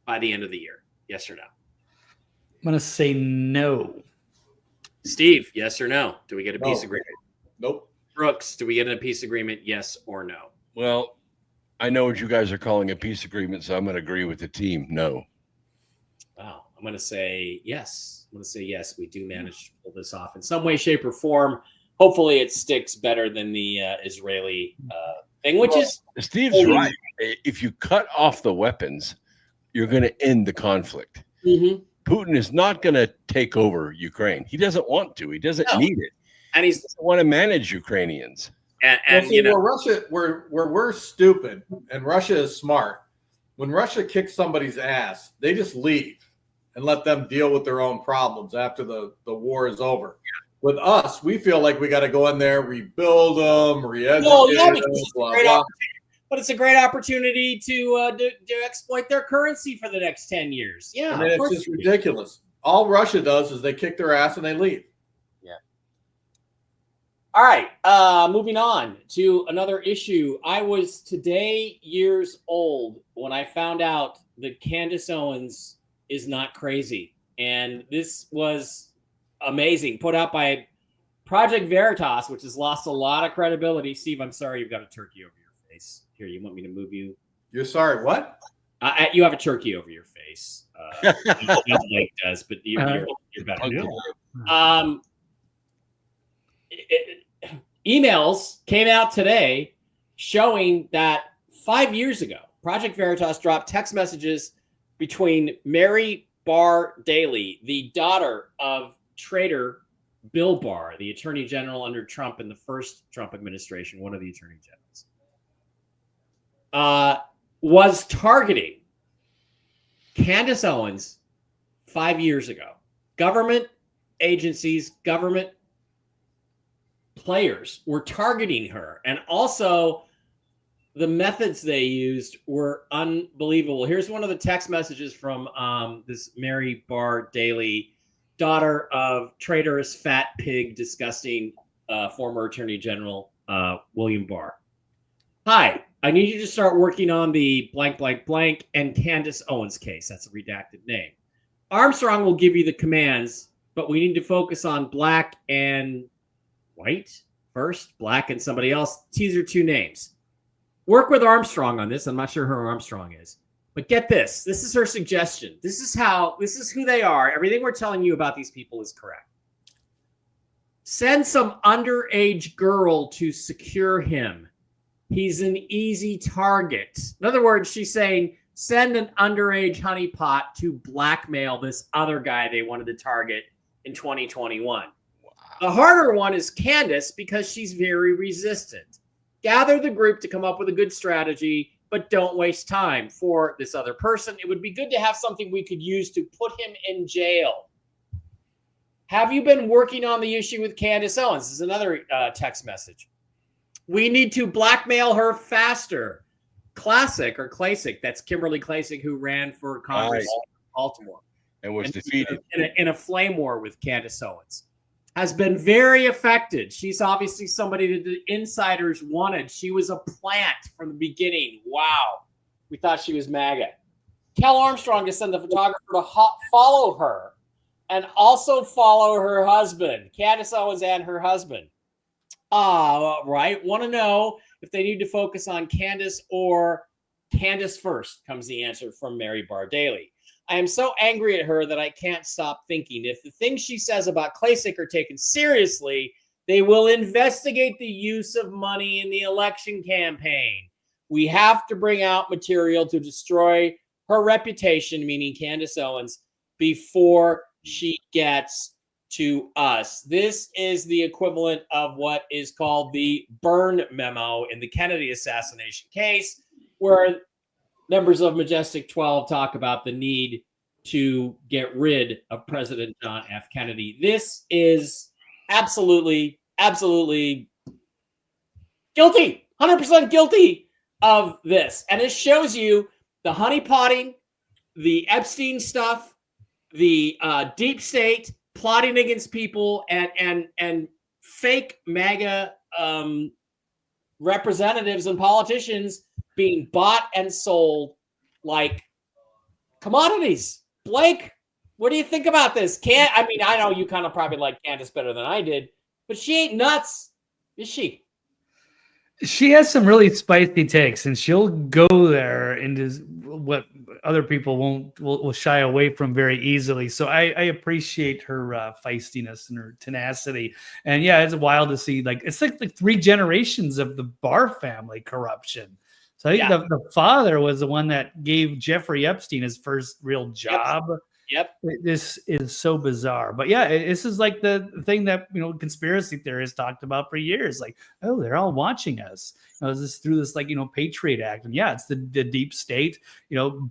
by the end of the year? Yes or no? I'm going to say no. Steve, yes or no? Do we get a peace agreement? Nope. Brooks, do we get a peace agreement? Yes or no? Well, I know what you guys are calling a peace agreement, so I'm going to agree with the team. No. Wow. I'm going to say yes. I'm going to say yes. We do manage to pull this off in some way, shape, or form. Hopefully it sticks better than the Israeli thing, which is... Steve's right. If you cut off the weapons, you're going to end the conflict. Mm-hmm. Putin is not going to take over Ukraine. He doesn't want to. He doesn't need it. And he doesn't want to manage Ukrainians. And where we're stupid and Russia is smart. When Russia kicks somebody's ass, they just leave and let them deal with their own problems after the war is over. With us, we feel like we got to go in there, rebuild them, re-educate them, blah, blah. But it's a great opportunity to exploit their currency for the next 10 years. Yeah, I mean, it's just ridiculous. All Russia does is they kick their ass and they leave. Yeah. All right. Moving on to another issue. I was today years old when I found out that Candace Owens is not crazy. And this was amazing. Put out by Project Veritas, which has lost a lot of credibility. Steve, I'm sorry you've got a turkey over your face. Here, you want me to move you? You're sorry, what? You have a turkey over your face. Mike does, but you're better. Emails came out today showing that 5 years ago, Project Veritas dropped text messages between Mary Barr Daley, the daughter of traitor Bill Barr, the attorney general under Trump in the first Trump administration, one of the attorney generals, was targeting Candace Owens 5 years ago. Government agencies, government players were targeting her. And also the methods they used were unbelievable. Here's one of the text messages from this Mary Barr Daley, daughter of traitorous fat pig, disgusting former Attorney General William Barr. Hi, I need you to start working on the blank, blank, blank and Candace Owens case. That's a redacted name. Armstrong will give you the commands, but we need to focus on black and white first, black and somebody else. These are two names. Work with Armstrong on this. I'm not sure who Armstrong is, but get this. This is her suggestion. This is who they are. Everything we're telling you about these people is correct. Send some underage girl to secure him. He's an easy target. In other words, she's saying, send an underage honeypot to blackmail this other guy they wanted to target in 2021. Wow. The harder one is Candace because she's very resistant. Gather the group to come up with a good strategy, but don't waste time for this other person. It would be good to have something we could use to put him in jail. Have you been working on the issue with Candace Owens? This is another text message. We need to blackmail her faster. Klasick, that's Kimberly Klasick, who ran for Congress in Baltimore and was defeated in a flame war with Candace Owens, has been very affected. She's obviously somebody that the insiders wanted. She was a plant from the beginning. Wow. We thought she was MAGA. Tell Armstrong to send the photographer to follow her and also follow her husband, Candace Owens and her husband. Right. Want to know if they need to focus on Candace or Candace first, comes the answer from Mary Barr Daley. I am so angry at her that I can't stop thinking. If the things she says about Klasick are taken seriously, They will investigate the use of money in the election campaign. We have to bring out material to destroy her reputation, meaning Candace Owens, before she gets to us. This is the equivalent of what is called the Byrne memo in the Kennedy assassination case, where members of Majestic 12 talk about the need to get rid of President John F. Kennedy. This is absolutely guilty, 100% guilty of this. And it shows you the honeypotting, the Epstein stuff, the deep state plotting against people, and fake MAGA representatives and politicians being bought and sold like commodities. Blake, what do you think about this? I know you kind of probably like Candace better than I did, but she ain't nuts, is she? She has some really spicy takes, and she'll go there into what other people will shy away from very easily. So I appreciate her feistiness and her tenacity. And yeah, it's wild to see. Like it's like 3 generations of the Barr family corruption. So I think the father was the one that gave Jeffrey Epstein his first real job. Yep. This is so bizarre. But yeah, this is like the thing that, conspiracy theorists talked about for years. Like, oh, they're all watching us. Through this Patriot Act. And yeah, it's the deep state,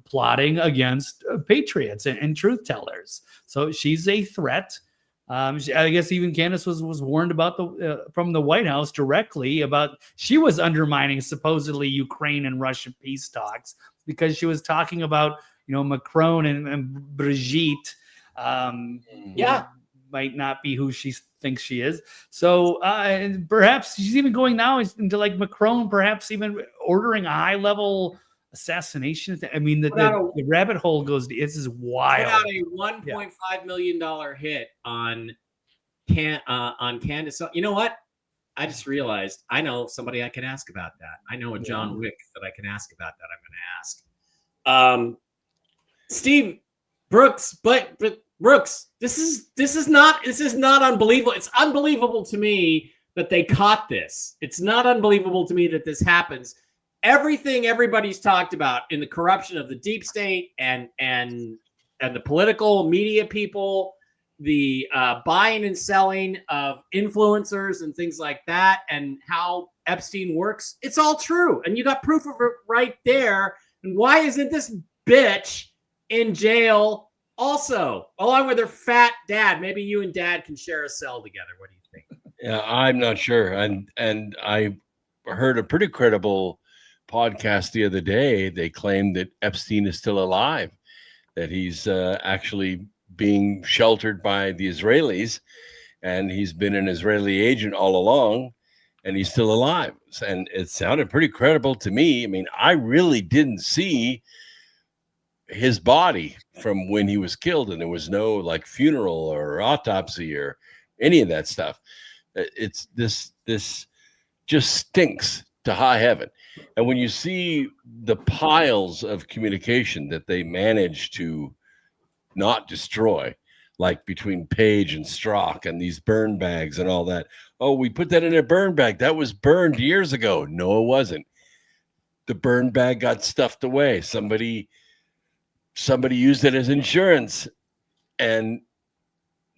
plotting against patriots and truth tellers. So she's a threat. I guess even Candace was warned about from the White House directly about she was undermining supposedly Ukraine and Russia peace talks because she was talking about Macron and Brigitte. Might not be who she thinks she is. So and perhaps she's even going now into like Macron, perhaps even ordering a high level assassination. I mean, the rabbit hole goes. This is wild. Put out a $1.5 million hit on Candace. You know what? I just realized I know somebody I can ask about that. I know a John Wick that I can ask about that. I'm going to ask. Steve Brooks, but Brooks, this is not unbelievable. It's unbelievable to me that they caught this. It's not unbelievable to me that this happens. Everything everybody's talked about in the corruption of the deep state and the political media people, the buying and selling of influencers and things like that, and how Epstein works, it's all true. And you got proof of it right there. And why isn't this bitch in jail also, along with her fat dad? Maybe you and dad can share a cell together. What do you think? Yeah, I'm not sure. And I heard a pretty credible podcast the other day. They claimed that Epstein is still alive, that he's actually being sheltered by the Israelis, and he's been an Israeli agent all along, and he's still alive. And it sounded pretty credible to me. I mean, I really didn't see his body from when he was killed, and there was no like funeral or autopsy or any of that stuff. It's this just stinks to high heaven. And when you see the piles of communication that they managed to not destroy, like between Page and Strzok and these burn bags and all that. Oh, we put that in a burn bag. That was burned years ago. No, it wasn't. The burn bag got stuffed away. Somebody used it as insurance. And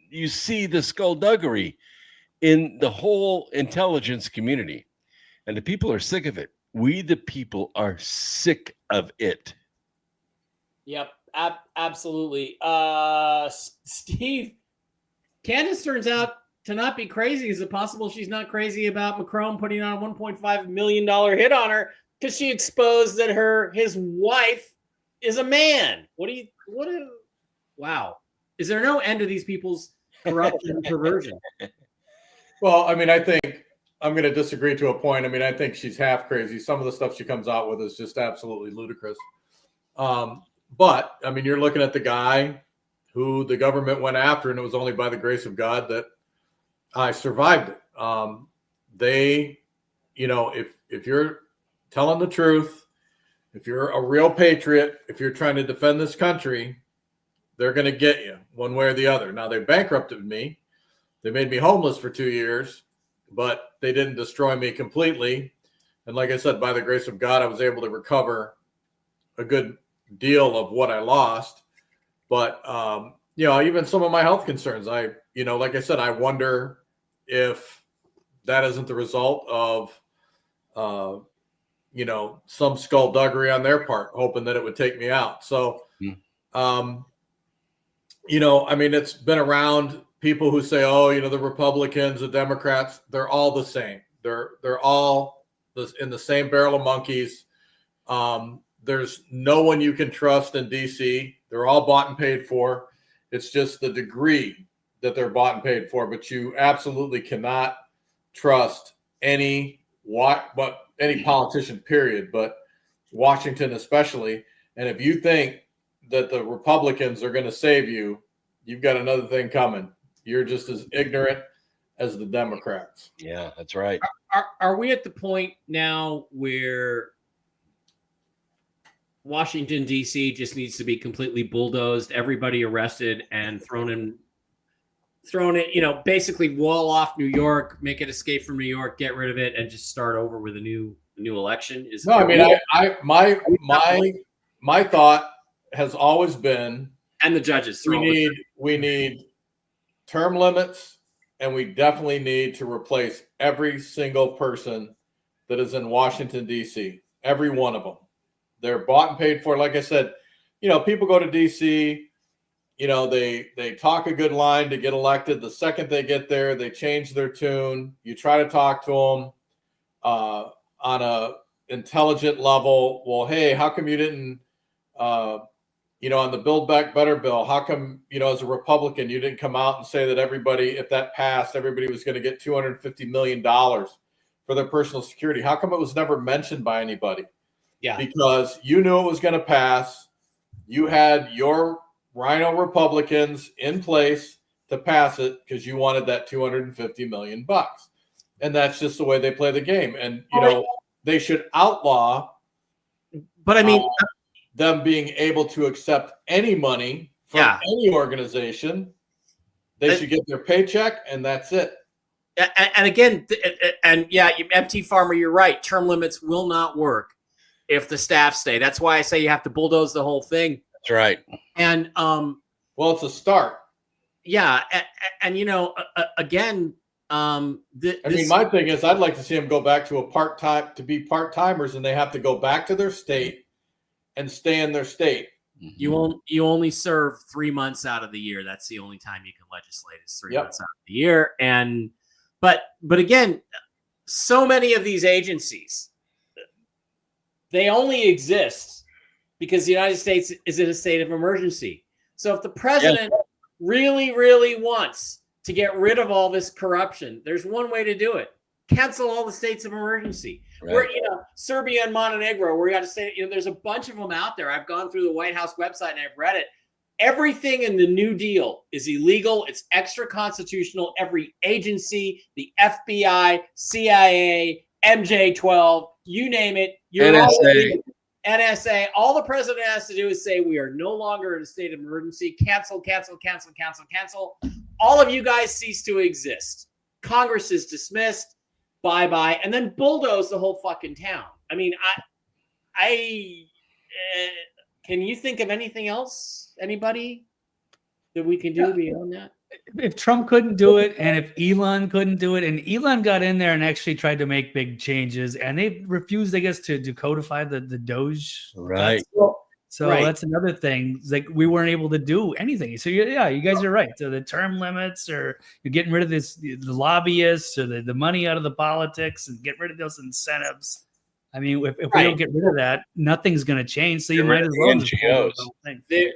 you see the skullduggery in the whole intelligence community. And the people are sick of it. We, the people, are sick of it. Yep, absolutely. Steve, Candace turns out to not be crazy. Is it possible she's not crazy about Macron putting on a $1.5 million hit on her because she exposed that his wife is a man? Wow. Is there no end to these people's corruption and perversion? Well, I mean, I think I'm going to disagree to a point. I mean, I think she's half crazy. Some of the stuff she comes out with is just absolutely ludicrous. But, I mean, you're looking at the guy who the government went after, and it was only by the grace of God that I survived it. If you're telling the truth, if you're a real patriot, if you're trying to defend this country, they're going to get you one way or the other. Now, they bankrupted me. They made me homeless for 2 years. but they didn't destroy me completely. And like I said, by the grace of God, I was able to recover a good deal of what I lost. But, even some of my health concerns, like I said, I wonder if that isn't the result of, some skullduggery on their part, hoping that it would take me out. So, it's been around, people who say, the Republicans, the Democrats, they're all the same. They're all in the same barrel of monkeys. There's no one you can trust in DC. They're all bought and paid for. It's just the degree that they're bought and paid for, but you absolutely cannot trust any politician, period, but Washington especially. And if you think that the Republicans are going to save you, you've got another thing coming. You're just as ignorant as the Democrats. Yeah, that's right. Are we at the point now where Washington, D.C. just needs to be completely bulldozed, everybody arrested and thrown in, basically wall off New York, make it escape from New York, get rid of it, and just start over with a new election? My thought has always been, and the judges, we need term limits, and we definitely need to replace every single person that is in Washington, D.C., every one of them. They're bought and paid for. Like I said, people go to D.C., they talk a good line to get elected. The second they get there, they change their tune. You try to talk to them on a intelligent level. Well, hey, how come you didn't, on the Build Back Better bill, how come, as a Republican, you didn't come out and say that everybody, if that passed, everybody was going to get $250 million for their personal security? How come it was never mentioned by anybody? Yeah. Because you knew it was going to pass. You had your Rhino Republicans in place to pass it because you wanted that $250 million. And that's just the way they play the game. And, they should outlaw. But them being able to accept any money from any organization. They should get their paycheck, and that's it. And again, MT Farmer, you're right. Term limits will not work if the staff stay. That's why I say you have to bulldoze the whole thing. That's right. And well, it's a start. Yeah, and again, my thing is, I'd like to see them go back to part-timers, and they have to go back to their state and stay in their state. You only serve 3 months out of the year. That's the only time you can legislate is 3 months out of the year. And but again, so many of these agencies, they only exist because the United States is in a state of emergency. So if the president really, really wants to get rid of all this corruption, there's one way to do it. Cancel all the states of emergency. Right. Where, Serbia and Montenegro, where you got to say, there's a bunch of them out there. I've gone through the White House website and I've read it. Everything in the New Deal is illegal. It's extra constitutional. Every agency, the FBI, CIA, MJ-12, you name it. NSA. All the president has to do is say, we are no longer in a state of emergency. Cancel, cancel, cancel, cancel, cancel. All of you guys cease to exist. Congress is dismissed. Bye-bye. And then bulldoze the whole fucking town. Can you think of anything else, anybody, that we can do beyond that? If Trump couldn't do it, and if Elon couldn't do it, and Elon got in there and actually tried to make big changes, and they refused, I guess, to codify the Doge. Right. So that's another thing. It's like we weren't able to do anything. So you guys are right. So the term limits, or you're getting rid of the lobbyists, or the money out of the politics, and get rid of those incentives. If we don't get rid of that, nothing's going to change. So you might as well NGOs.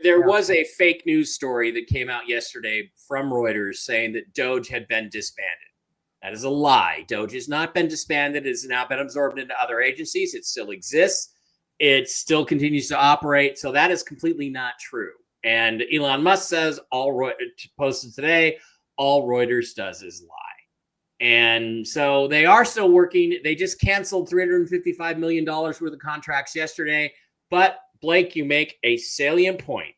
There was a fake news story that came out yesterday from Reuters saying that Doge had been disbanded. That is a lie. Doge has not been disbanded. It has now been absorbed into other agencies. It still exists. It still continues to operate. So that is completely not true. And Elon Musk says, posted today, all Reuters does is lie. And so they are still working. They just canceled $355 million worth of contracts yesterday. But Blake, you make a salient point.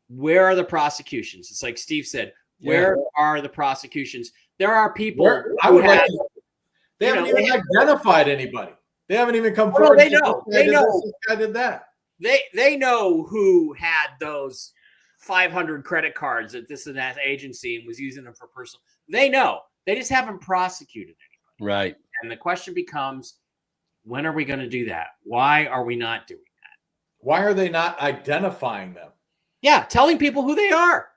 Where are the prosecutions? It's like Steve said, where are the prosecutions? there are people. I who would like have- to, they you haven't know, even identified anybody. They haven't even come Oh, no, forward. they and said, know. "This guy They did know. this guy did that." They know who had those 500 credit cards at this and that agency and was using them for personal. They know. They just haven't prosecuted anybody. Right. And the question becomes, when are we going to do that? Why are we not doing that? Why are they not identifying them? Yeah, telling people who they are.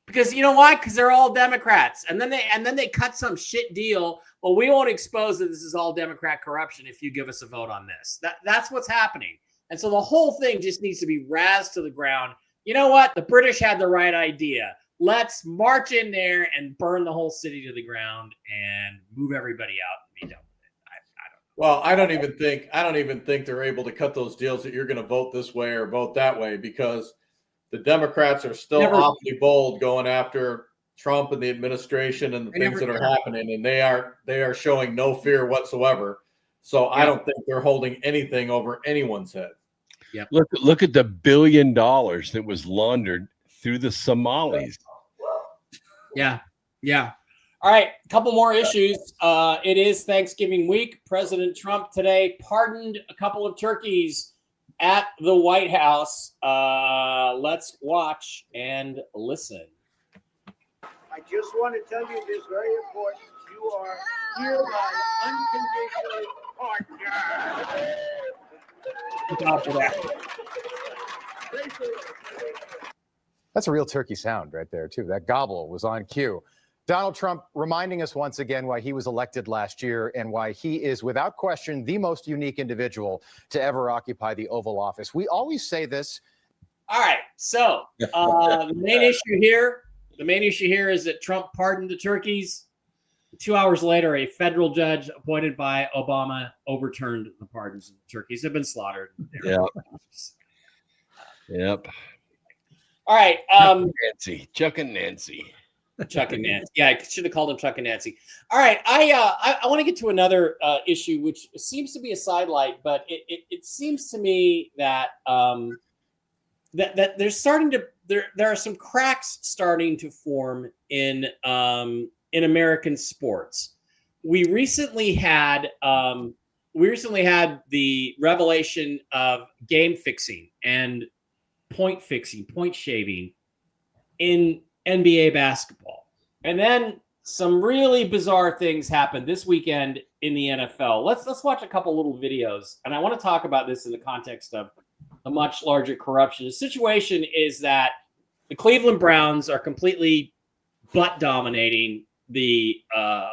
Because you know why? Because they're all Democrats. And then they cut some shit deal. Well, we won't expose that this is all Democrat corruption if you give us a vote on this. That's what's happening. And so the whole thing just needs to be razzed to the ground. You know what? The British had the right idea. Let's march in there and burn the whole city to the ground and move everybody out and be done with it. I don't know. Well, I don't even think they're able to cut those deals that you're going to vote this way or vote that way, because the Democrats are still awfully bold going after Trump and the administration and the things that are happening, and they are showing no fear whatsoever. So I don't think they're holding anything over anyone's head. Yep. Look at the $1 billion that was laundered through the Somalis. Yeah. All right, a couple more issues. It is Thanksgiving week. President Trump today pardoned a couple of turkeys at the White House. Let's watch and listen. I just want to tell you this very important. You are hereby unconditionally pardoned. Look out for that. That's a real turkey sound right there, too. That gobble was on cue. Donald Trump reminding us once again why he was elected last year and why he is, without question, the most unique individual to ever occupy the Oval Office. We always say this. All right, so the main issue here is that Trump pardoned the turkeys. 2 hours later, a federal judge appointed by Obama overturned the pardons of the turkeys. They've been slaughtered. Yep. All right. Chuck and Nancy. Chuck and Nancy. Yeah, I should have called him Chuck and Nancy. All right. I want to get to another issue, which seems to be a sidelight, but it seems to me that that there's starting to there are some cracks starting to form in American sports. We recently had the revelation of game fixing and point fixing, point shaving in NBA basketball. And then some really bizarre things happened this weekend in the NFL. Let's watch a couple little videos. And I want to talk about this in the context of a much larger corruption. The situation is that the Cleveland Browns are completely butt dominating the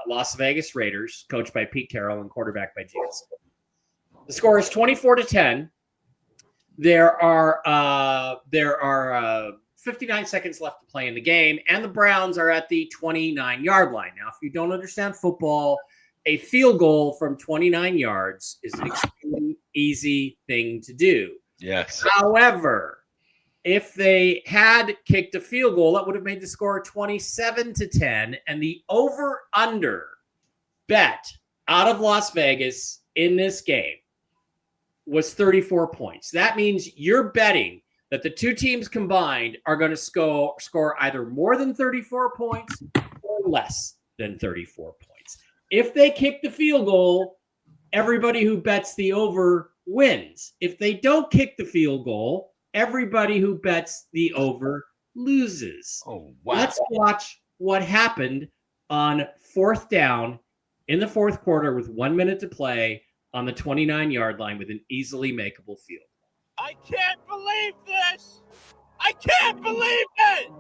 Las Vegas Raiders, coached by Pete Carroll and quarterbacked by Geno Smith. The score is 24-10. There are 59 seconds left to play in the game, and the Browns are at the 29-yard line. Now, if you don't understand football, a field goal from 29 yards is an extremely easy thing to do. Yes. However, if they had kicked a field goal, that would have made the score 27-10, and the over-under bet out of Las Vegas in this game was 34 points. That means you're betting that the two teams combined are going to score either more than 34 points or less than 34 points. If they kick the field goal, everybody who bets the over wins. If they don't kick the field goal, everybody who bets the over loses. Oh, wow. Let's watch what happened on fourth down in the fourth quarter with 1 minute to play on the 29-yard line with an easily makeable field. I can't believe this! I can't believe it!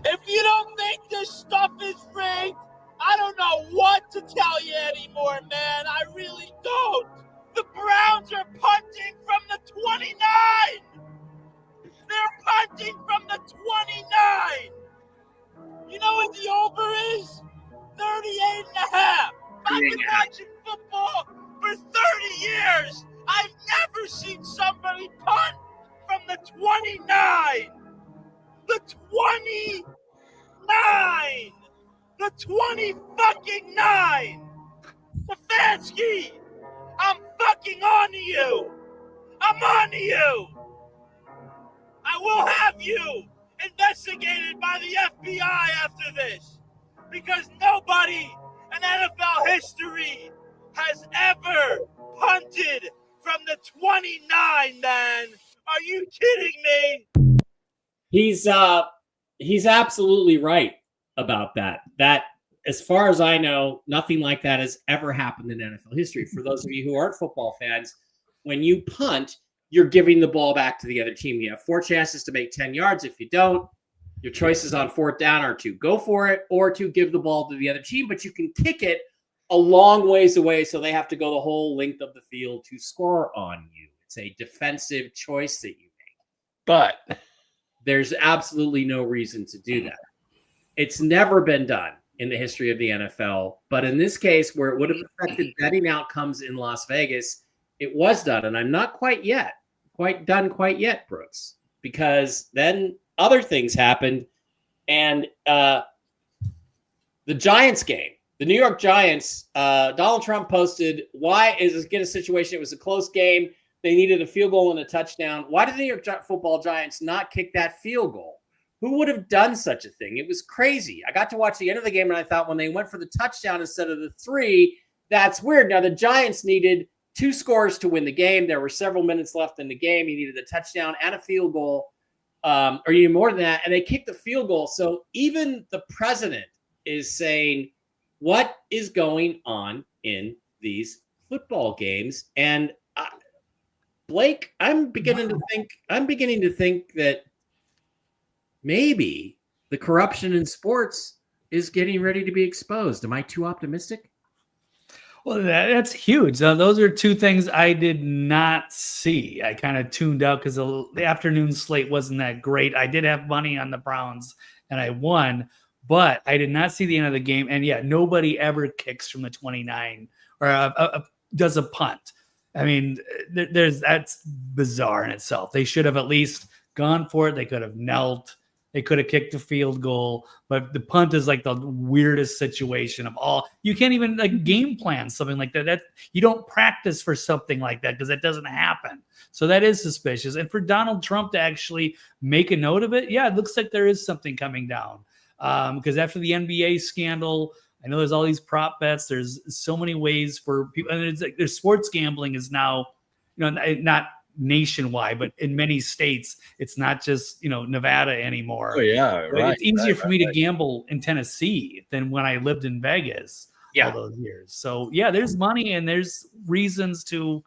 If you don't think this stuff is rigged, I don't know what to tell you anymore, man. I really don't. The Browns are punting from the 29! They're punting from the 29! You know what the over is? 38 and a half. I've been watching football for 30 years. I've never seen somebody punt from the 29. The 29. The 20-fucking-9. Stefanski, I'm fucking on to you. I'm on to you. I will have you investigated by the FBI after this. because nobody in NFL history has ever punted from the 29, man. Are you kidding me? He's absolutely right about that. That, as far as I know, nothing like that has ever happened in NFL history. For those of you who aren't football fans, when you punt, you're giving the ball back to the other team. You have 4 chances to make 10 yards. If you don't, your choices on 4th down are to go for it or to give the ball to the other team, but you can kick it a long ways away, so they have to go the whole length of the field to score on you. It's a defensive choice that you make. But there's absolutely no reason to do that. It's never been done in the history of the NFL, but in this case, where it would have affected betting outcomes in Las Vegas, it was done, and I'm not quite done quite yet, Brooks, because then other things happened, and the Giants game, the New York Giants, Donald Trump posted, why is this get a situation? It was a close game. They needed a field goal and a touchdown. Why did the New York football Giants not kick that field goal? Who would have done such a thing? It was crazy. I got to watch the end of the game, and I thought when they went for the touchdown instead of the 3, that's weird. Now, the Giants needed 2 scores to win the game. There were several minutes left in the game. You needed a touchdown and a field goal, or you need more than that, and they kicked the field goal. So even the president is saying, what is going on in these football games? And Blake, I'm beginning to think that maybe the corruption in sports is getting ready to be exposed. Am I too optimistic? Well, that's huge. Those are 2 things I did not see. I kind of tuned out because the afternoon slate wasn't that great. I did have money on the Browns, and I won, but I did not see the end of the game. And yeah, nobody ever kicks from the 29 or does a punt. I mean, that's bizarre in itself. They should have at least gone for it. They could have knelt. They could have kicked a field goal, but the punt is like the weirdest situation of all. You can't even like game plan something like that. That you don't practice for something like that because that doesn't happen. So that is suspicious. And for Donald Trump to actually make a note of it, yeah, it looks like there is something coming down. Because after the NBA scandal, I know there's all these prop bets. There's so many ways for people, and it's like there's sports gambling is now, not nationwide, but in many states, it's not just Nevada anymore. Oh yeah, right. It's easier for me to gamble in Tennessee than when I lived in Vegas all those years. So yeah, there's money and there's reasons to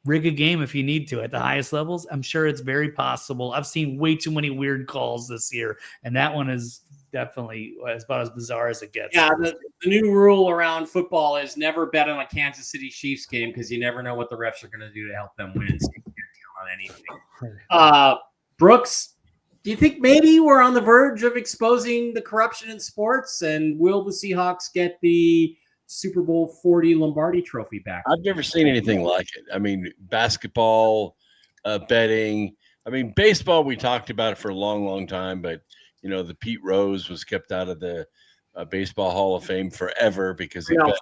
rig a game if you need to at the highest levels. I'm sure it's very possible. I've seen way too many weird calls this year, and that one is definitely about as bizarre as it gets. Yeah, the new rule around football is never bet on a Kansas City Chiefs game because you never know what the refs are going to do to help them win. So you can't count on anything. Brooks, do you think maybe we're on the verge of exposing the corruption in sports? And will the Seahawks get the Super Bowl 40 Lombardi trophy back? I've never seen anything like it. I mean, basketball, betting. I mean, baseball, we talked about it for a long, long time, but the Pete Rose was kept out of the Baseball Hall of Fame forever because he bet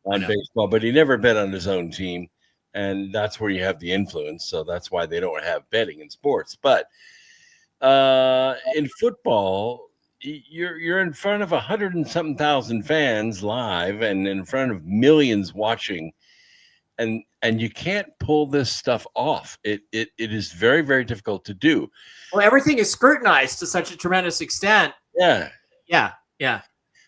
on baseball, but he never bet on his own team, and that's where you have the influence. So that's why they don't have betting in sports. But in football, you're in front of 100 and something thousand fans live, and in front of millions watching, and you can't pull this stuff off. It is very, very difficult to do. Well, everything is scrutinized to such a tremendous extent. Yeah.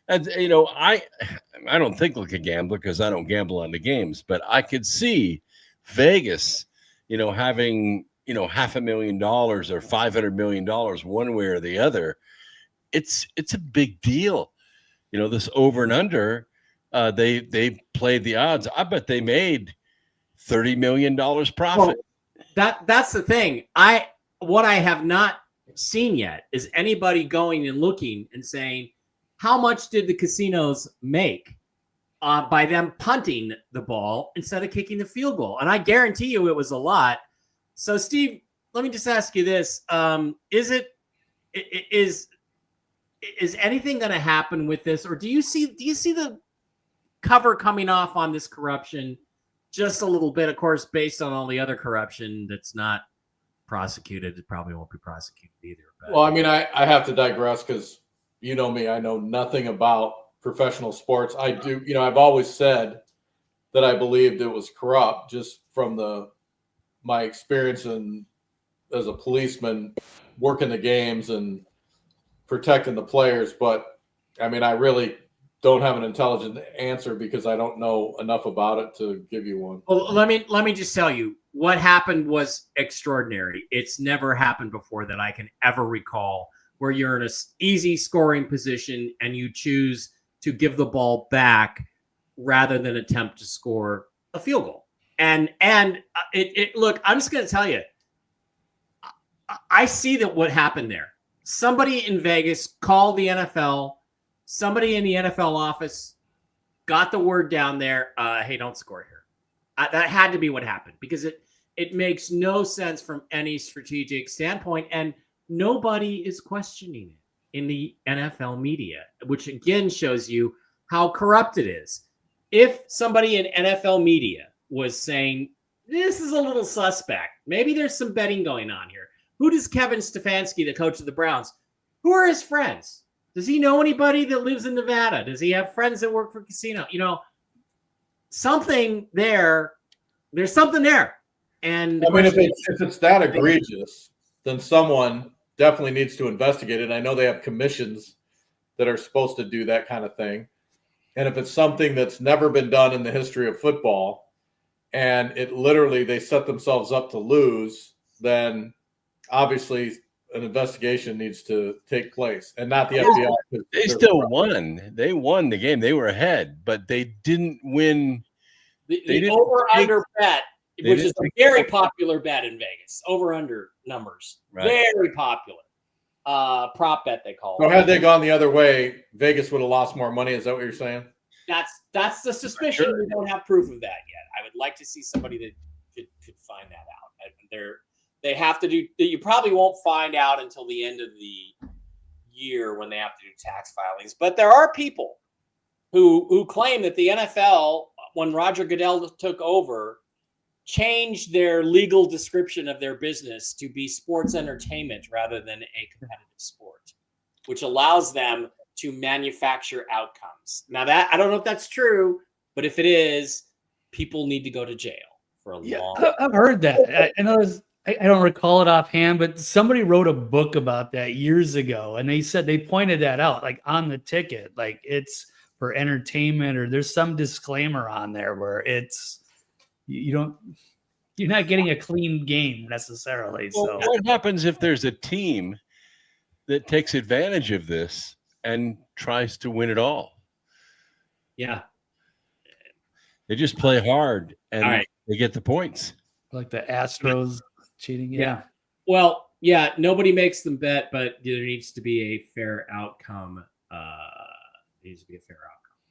And I don't think like a gambler because I don't gamble on the games, but I could see Vegas, having $500,000 or $500 million one way or the other. It's a big deal. This over and under. They played the odds. I bet they made $30 million profit. Well, that's the thing. What I have not seen yet is anybody going and looking and saying, how much did the casinos make by them punting the ball instead of kicking the field goal? And I guarantee you it was a lot. So, Steve, let me just ask you this. Is anything going to happen with this? Or do you see the cover coming off on this corruption just a little bit, of course, based on all the other corruption that's not prosecuted? It probably won't be prosecuted either. But. Well, I mean, I have to digress because you know me, I know nothing about professional sports. I do, I've always said that I believed it was corrupt just from my experience as a policeman working the games and protecting the players. But I mean, I really don't have an intelligent answer because I don't know enough about it to give you one. Well, let me just tell you what happened was extraordinary. It's never happened before that I can ever recall, where you're in an easy scoring position and you choose to give the ball back rather than attempt to score a field goal. And it look, I'm just going to tell you, I see that what happened there. Somebody in Vegas called the NFL. Somebody in the NFL office got the word down there. Hey, don't score here. That had to be what happened, because it makes no sense from any strategic standpoint, and nobody is questioning it in the NFL media, which again shows you how corrupt it is. If somebody in NFL media was saying, this is a little suspect, maybe there's some betting going on here. Who does Kevin Stefanski, the coach of the Browns, who are his friends? Does he know anybody that lives in Nevada? Does he have friends that work for casino? Something there. There's something there. And I mean, if it's that egregious, then someone definitely needs to investigate it. I know they have commissions that are supposed to do that kind of thing. And if it's something that's never been done in the history of football, and they set themselves up to lose, then obviously an investigation needs to take place, and not the FBI. They still won. They won the game. They were ahead, but they didn't win. The over-under bet, which is a very popular bet in Vegas, over-under numbers, right. Very popular. Prop bet, they call it. So had they gone the other way, Vegas would have lost more money. Is that what you're saying? That's the suspicion. Sure. We don't have proof of that yet. I would like to see somebody that could find that out. They have to do. You probably won't find out until the end of the year when they have to do tax filings. But there are people who claim that the NFL, when Roger Goodell took over, changed their legal description of their business to be sports entertainment rather than a competitive sport, which allows them to manufacture outcomes. Now, that I don't know if that's true, but if it is, people need to go to jail for a long time. I've heard that. I know I don't recall it offhand, but somebody wrote a book about that years ago, and they pointed that out, like on the ticket, like it's for entertainment, or there's some disclaimer on there where you're not getting a clean game necessarily. Well, so what happens if there's a team that takes advantage of this and tries to win it all? Yeah. They just play hard and they get the points. Like the Astros cheating. Yeah. Well, yeah, nobody makes them bet, but there needs to be a fair outcome.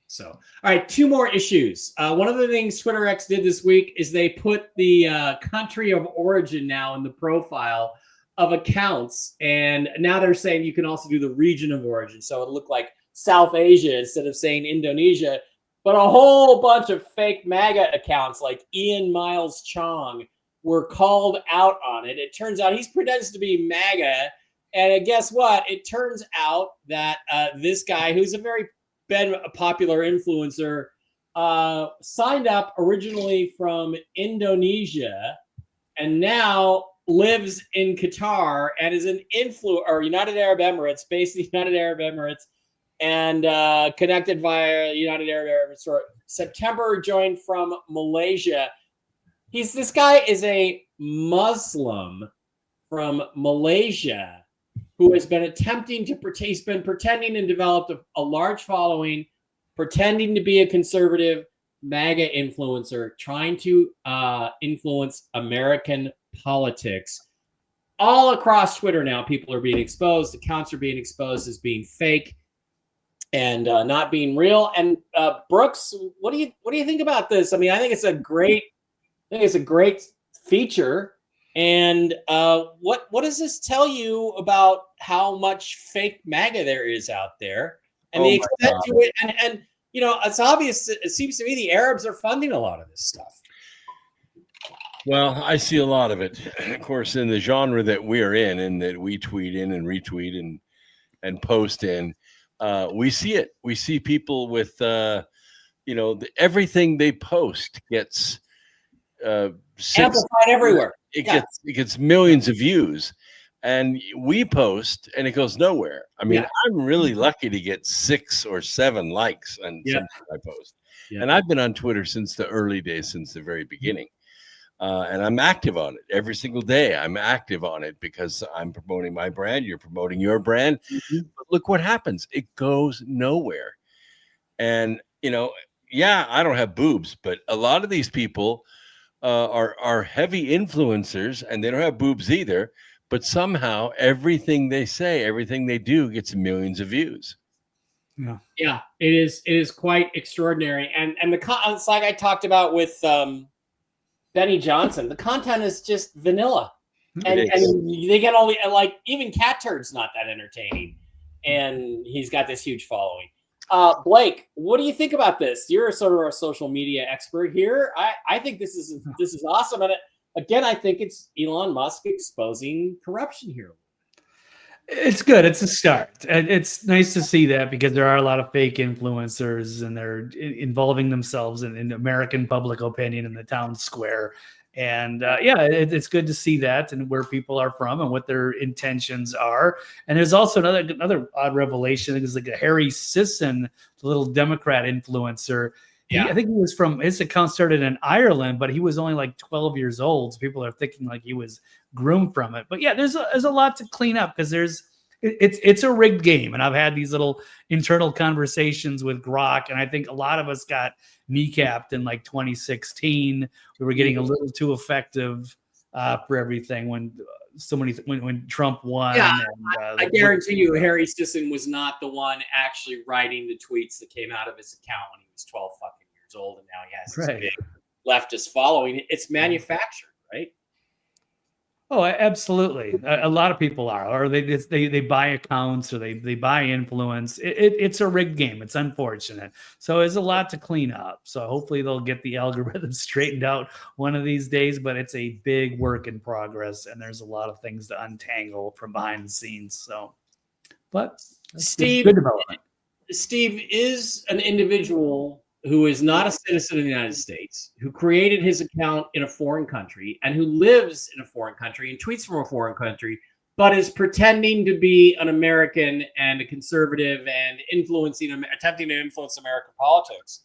So, all right, two more issues. One of the things Twitter X did this week is they put the country of origin now in the profile of accounts, and now they're saying you can also do the region of origin. So it looked like South Asia instead of saying Indonesia, but a whole bunch of fake MAGA accounts like Ian Miles Chong were called out on it. It turns out he pretends to be MAGA, and guess what? It turns out that this guy, who's been a popular influencer, signed up originally from Indonesia and now lives in Qatar and is an or United Arab Emirates, based in the United Arab Emirates, and connected via United Arab Emirates. Or September joined from Malaysia. This guy is a Muslim from Malaysia who has been he's been pretending and developed a large following, pretending to be a conservative MAGA influencer, trying to influence American politics. All across Twitter now, people are being exposed. Accounts are being exposed as being fake and not being real. And Brooks, what do you think about this? I mean, I think it's a great feature. And what does this tell you about how much fake MAGA there is out there, and the extent to it? And it's obvious. It seems to me the Arabs are funding a lot of this stuff. Well, I see a lot of it, of course, in the genre that we're in and that we tweet in and retweet and post in. We see it. We see people with, everything they post gets amplified everywhere. It gets millions of views, and we post and it goes nowhere. I mean, I'm really lucky to get 6 or 7 likes on something I post. And I've been on Twitter since the early days, since the very beginning. And I'm active on it every single day. I'm active on it because I'm promoting my brand. You're promoting your brand. But look what happens. It goes nowhere. And, I don't have boobs, but a lot of these people are heavy influencers, and they don't have boobs either. But somehow everything they say, everything they do gets millions of views. Yeah, it is quite extraordinary. And it's like I talked about with Benny Johnson. The content is just vanilla, and they get all the, like, even cat turd's not that entertaining, and he's got this huge following. Blake, what do you think about this? You're sort of a social media expert here. I think this is awesome, and again, I think it's Elon Musk exposing corruption here. It's good. It's a start. And it's nice to see that, because there are a lot of fake influencers, and they're involving themselves in American public opinion in the town square. And it's good to see that, and where people are from and what their intentions are. And there's also another odd revelation. It was like a Harry Sisson, the little Democrat influencer. I think he was his account started in Ireland, but he was only like 12 years old. So people are thinking like he was groomed from it. But there's a lot to clean up, because it's a rigged game. And I've had these little internal conversations with Grok, and I think a lot of us got kneecapped in like 2016. We were getting a little too effective for everything when Trump won. Yeah, I guarantee you Harry Sisson was not the one actually writing the tweets that came out of his account when he was 12 fucking years old, and now he has this big leftist following. It's manufactured, right? Oh, absolutely. A lot of people are, or they buy accounts, or they buy influence. It's a rigged game. It's unfortunate. So there's a lot to clean up. So hopefully they'll get the algorithm straightened out one of these days, but it's a big work in progress, and there's a lot of things to untangle from behind the scenes. So, but Steve, good development. Steve is an individual who is not a citizen of the United States, who created his account in a foreign country, and who lives in a foreign country and tweets from a foreign country, but is pretending to be an American and a conservative and attempting to influence American politics.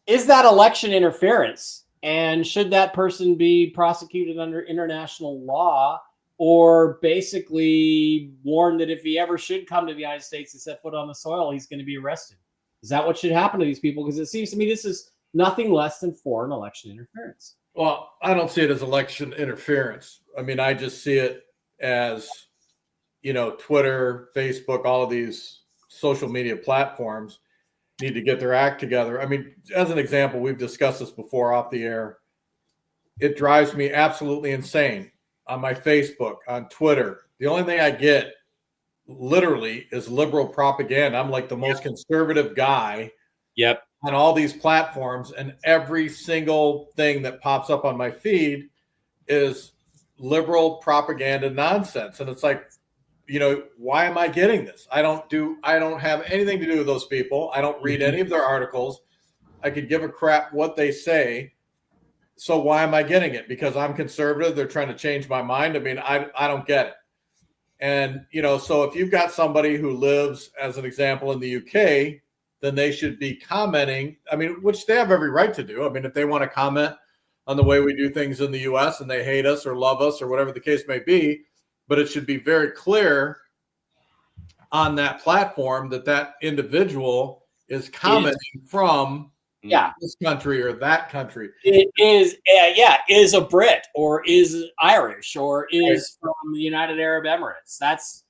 Is that election interference? And should that person be prosecuted under international law, or basically warned that if he ever should come to the United States and set foot on the soil, he's going to be arrested? Is that what should happen to these people? Because it seems to me this is nothing less than foreign election interference. Well, I don't see it as election interference. I mean, I just see it as, Twitter, Facebook, all of these social media platforms need to get their act together. I mean, as an example, we've discussed this before off the air. It drives me absolutely insane on my Facebook, on Twitter. The only thing I get literally is liberal propaganda. I'm like the most conservative guy on all these platforms, and every single thing that pops up on my feed is liberal propaganda nonsense. And it's like, why am I getting this? I don't have anything to do with those people. I don't read any of their articles. I could give a crap what they say. So why am I getting it? Because I'm conservative. They're trying to change my mind. I mean, I don't get it. And, so if you've got somebody who lives, as an example, in the UK, then they should be commenting. I mean, which they have every right to do. I mean, if they want to comment on the way we do things in the US and they hate us or love us or whatever the case may be, but it should be very clear on that platform that individual is commenting from this country or that country. It is, is a Brit, or is Irish, or is from the United Arab Emirates. That's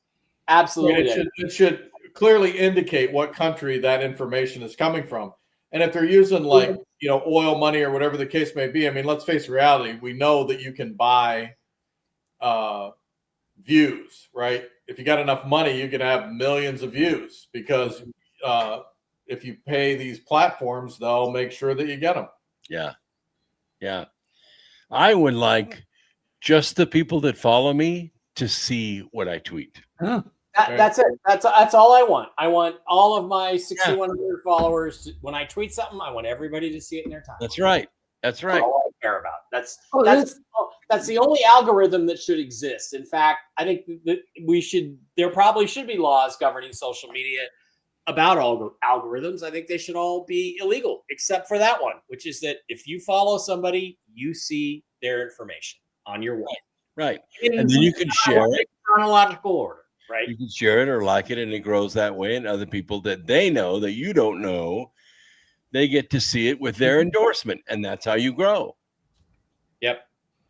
absolutely it should clearly indicate what country that information is coming from. And if they're using oil money or whatever the case may be, I mean, let's face reality. We know that you can buy views, right? If you got enough money, you can have millions of views, because if you pay these platforms, they'll make sure that you get them. Yeah. I would like just the people that follow me to see what I tweet. Oh. That's it. That's all I want. I want all of my 6,100 followers. When I tweet something, I want everybody to see it in their time. That's right. That's right. That's all I care about. That's the only algorithm that should exist. In fact, I think that there probably should be laws governing social media about algorithms. I think they should all be illegal, except for that one, which is that if you follow somebody, you see their information on your wall. Right. And then you can share it. Chronological order, right? You can share it or like it, and it grows that way. And other people that they know that you don't know, they get to see it with their endorsement. And that's how you grow.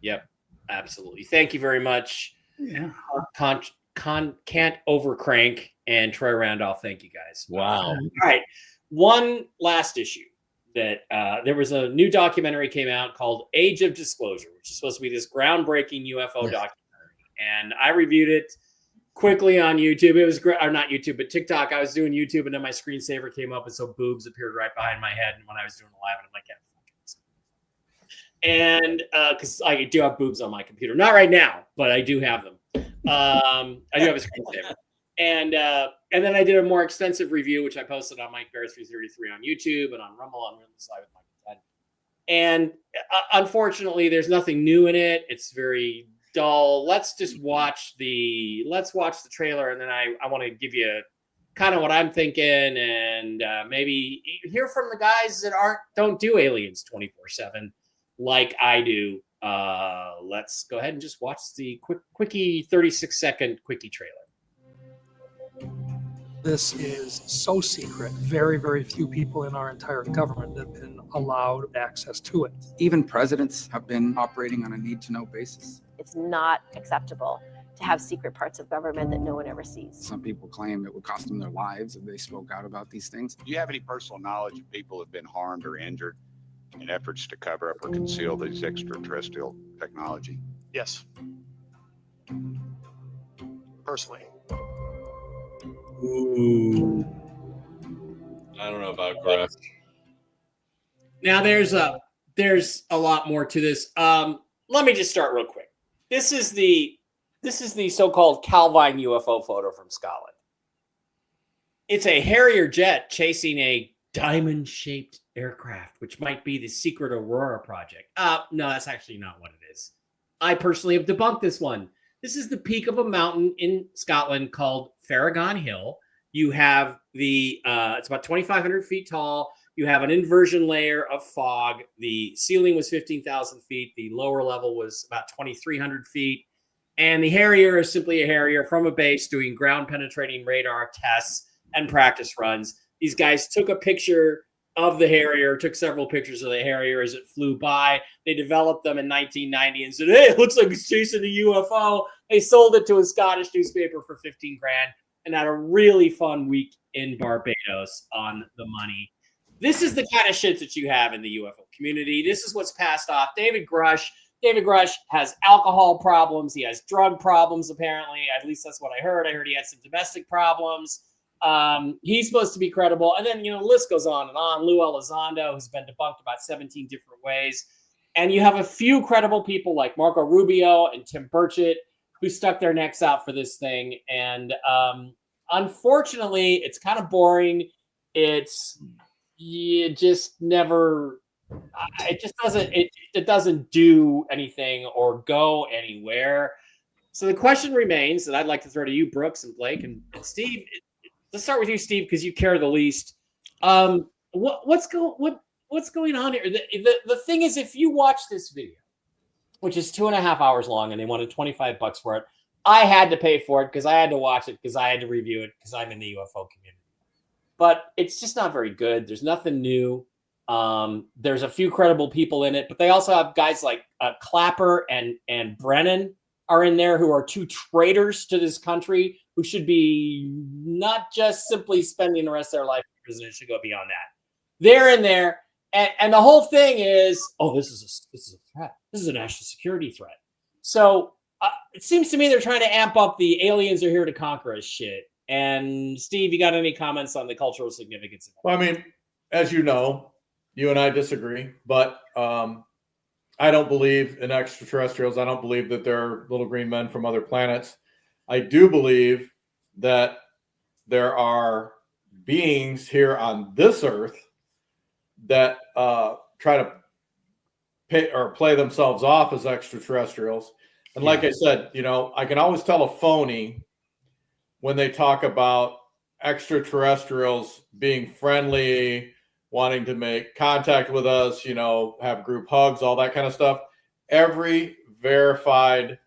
Yep. Absolutely. Thank you very much. Yeah. Can't overcrank and Troy Randolph. Thank you guys. Wow. All right. One last issue that there was a new documentary came out called Age of Disclosure, which is supposed to be this groundbreaking UFO documentary. And I reviewed it quickly on YouTube. It was great, or not YouTube, but TikTok. I was doing YouTube, and then my screensaver came up, and so boobs appeared right behind my head. And when I was doing the live, and I'm like, yeah. And because I do have boobs on my computer, not right now, but I do have them. I do have a screensaver. And then I did a more extensive review, which I posted on Mike Bear 333 on YouTube and on Rumble on Real Live with Mike 10. And unfortunately, there's nothing new in it. It's very dull. Let's watch the trailer, and then I want to give you kind of what I'm thinking, and maybe hear from the guys that don't do aliens 24/7 like I do. Let's go ahead and just watch the quickie 36-second quickie trailer. This is so secret. Very, very few people in our entire government have been allowed access to it. Even presidents have been operating on a need-to-know basis. It's not acceptable to have secret parts of government that no one ever sees. Some people claim it would cost them their lives if they spoke out about these things. Do you have any personal knowledge of people who have been harmed or injured in efforts to cover up or conceal this extraterrestrial technology? Yes. Personally. Ooh. I don't know about Griff. Now there's a lot more to this. Let me just start real quick. This is the so-called Calvine UFO photo from Scotland. It's a Harrier jet chasing a diamond-shaped aircraft, which might be the secret Aurora project. No, that's actually not what it is. I personally have debunked this one. This is the peak of a mountain in Scotland called Farragon Hill. You have it's about 2,500 feet tall. You have an inversion layer of fog. The ceiling was 15,000 feet. The lower level was about 2,300 feet. And the Harrier is simply a Harrier from a base doing ground penetrating radar tests and practice runs. These guys took a picture of the Harrier, took several pictures of the Harrier as it flew by. They developed them in 1990 and said, hey, it looks like it's chasing a UFO. They sold it to a Scottish newspaper for $15,000 and had a really fun week in Barbados on the money. This is the kind of shit that you have in the UFO community. This is what's passed off. David Grush has alcohol problems. He has drug problems, apparently. At least that's what I heard. I heard he had some domestic problems. He's supposed to be credible. And then, the list goes on and on. Lou Elizondo, who's been debunked about 17 different ways. And you have a few credible people like Marco Rubio and Tim Burchett who stuck their necks out for this thing. And unfortunately, it's kind of boring. It just doesn't do anything or go anywhere. So the question remains that I'd like to throw to you, Brooks and Blake and Steve. Let's start with you, Steve, because you care the least. What's going on here? The thing is, if you watch this video, which is 2.5 hours long, and they wanted $25 for it, I had to pay for it because I had to watch it because I had to review it because I'm in the UFO community. But it's just not very good. There's nothing new. There's a few credible people in it, but they also have guys like Clapper and Brennan are in there who are two traitors to this country who should be not just simply spending the rest of their life in prison. It should go beyond that. They're in there, and the whole thing is, this is a threat. This is a national security threat. So it seems to me they're trying to amp up the aliens are here to conquer us shit. And Steve, you got any comments on the cultural significance of that? Well, I mean, as you know, you and I disagree, but I don't believe in extraterrestrials. I don't believe that they're little green men from other planets. I do believe that there are beings here on this earth that try to play themselves off as extraterrestrials. And like I said, I can always tell a phony when they talk about extraterrestrials being friendly, wanting to make contact with us, have group hugs, all that kind of stuff. Every verified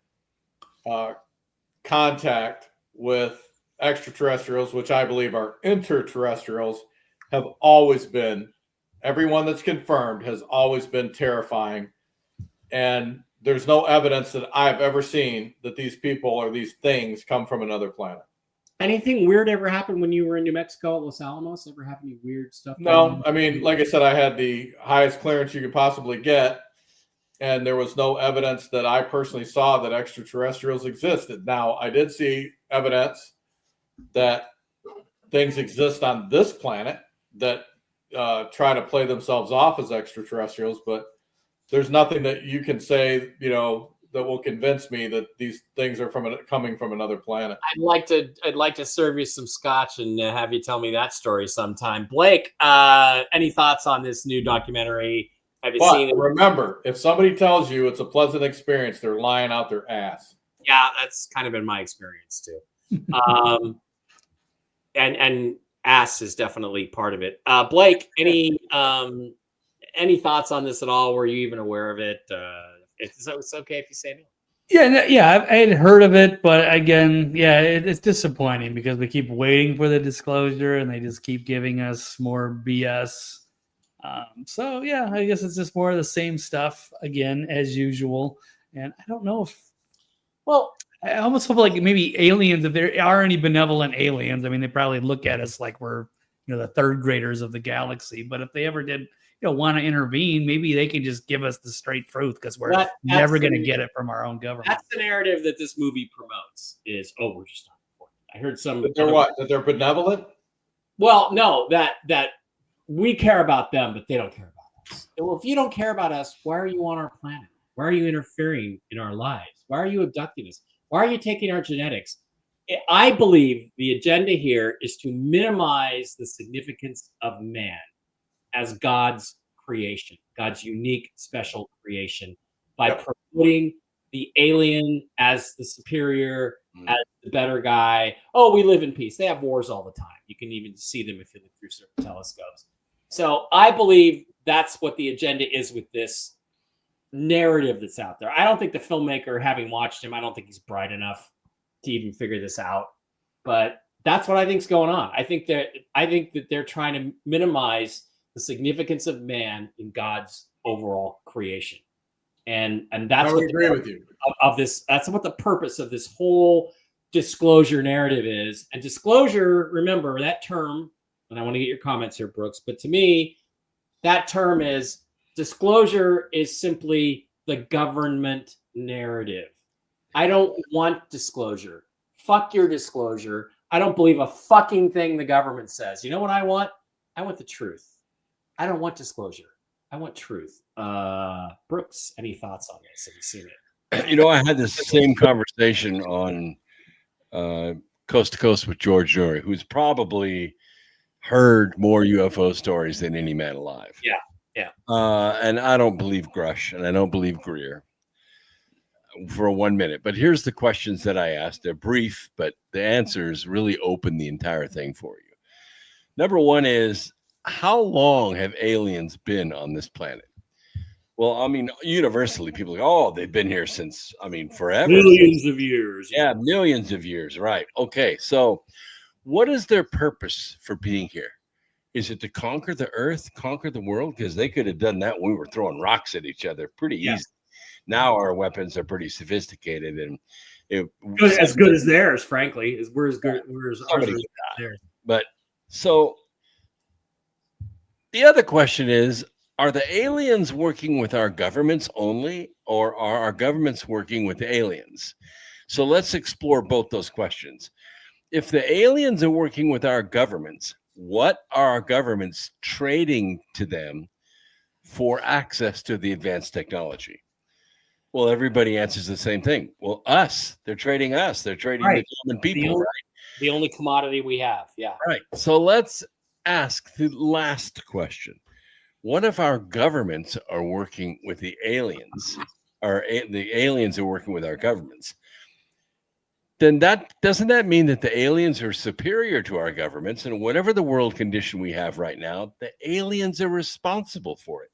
contact with extraterrestrials, which I believe are interterrestrials, have always been, everyone that's confirmed has always been terrifying. And there's no evidence that I've ever seen that these people or these things come from another planet. Anything weird ever happened when you were in New Mexico at Los Alamos? Ever have any weird stuff? No, I mean, like I said, I had the highest clearance you could possibly get, and there was no evidence that I personally saw that extraterrestrials existed. Now, I did see evidence that things exist on this planet that try to play themselves off as extraterrestrials, but there's nothing that you can say, that will convince me that these things are coming from another planet. I'd like to serve you some scotch and have you tell me that story sometime. Blake, any thoughts on this new documentary? Have you seen it? Remember, if somebody tells you it's a pleasant experience, they're lying out their ass. Yeah, that's kind of been my experience too. And ass is definitely part of it. Blake, any thoughts on this at all? Were you even aware of it? It's okay if you say no. Yeah, I had heard of it, but again, it's disappointing because we keep waiting for the disclosure and they just keep giving us more BS. So yeah, I guess it's just more of the same stuff again as usual. And I don't know if, I almost feel like maybe aliens, if there are any benevolent aliens, I mean, they probably look at us like we're, the third graders of the galaxy. But if they ever did, want to intervene, maybe they can just give us the straight truth because we're never going to get it from our own government. That's the narrative that this movie promotes is, we're just not important. I heard some. That they're what? That they're benevolent? Well, no, that we care about them, but they don't care about us. Well, if you don't care about us, why are you on our planet? Why are you interfering in our lives? Why are you abducting us? Why are you taking our genetics? I believe the agenda here is to minimize the significance of man as God's creation, God's unique, special creation, by promoting the alien as the superior, as the better guy. Oh, we live in peace. They have wars all the time. You can even see them if you look through certain telescopes. So I believe that's what the agenda is with this narrative that's out there. I don't think the filmmaker, having watched him, I don't think he's bright enough to even figure this out. But that's what I think is going on. I think that they're trying to minimize the significance of man in God's overall creation, and that's what agree with you of this. That's what the purpose of this whole disclosure narrative is. And disclosure, remember that term, and I want to get your comments here, Brooks. But to me, that term is disclosure is simply the government narrative. I don't want disclosure. Fuck your disclosure. I don't believe a fucking thing the government says. You know what I want? I want the truth. I don't want disclosure. I want truth. Brooks, any thoughts on this? Have you seen it? I had this same conversation on Coast to Coast with George Noory, who's probably heard more UFO stories than any man alive. Yeah. And I don't believe Grush, and I don't believe Greer for 1 minute. But here's the questions that I asked. They're brief, but the answers really open the entire thing for you. Number one is, how long have aliens been on this planet? Well, I mean, universally, people go, they've been here since, forever. Millions of years. Yeah, millions of years. Right. Okay. So what is their purpose for being here? Is it to conquer the earth, conquer the world? Because they could have done that when we were throwing rocks at each other pretty easy. Now our weapons are pretty sophisticated and as good as theirs, frankly. We're as good as theirs. But so the other question is, are the aliens working with our governments only, or are our governments working with the aliens? So let's explore both those questions. If the aliens are working with our governments, what are our governments trading to them for access to the advanced technology? Well, everybody answers the same thing. Well, they're trading us. They're trading the common people, right? The only commodity we have. Yeah. Right. So let's ask the last question. What if our governments are working with the aliens, or the aliens are working with our governments? Then doesn't that mean that the aliens are superior to our governments, and whatever the world condition we have right now, the aliens are responsible for it?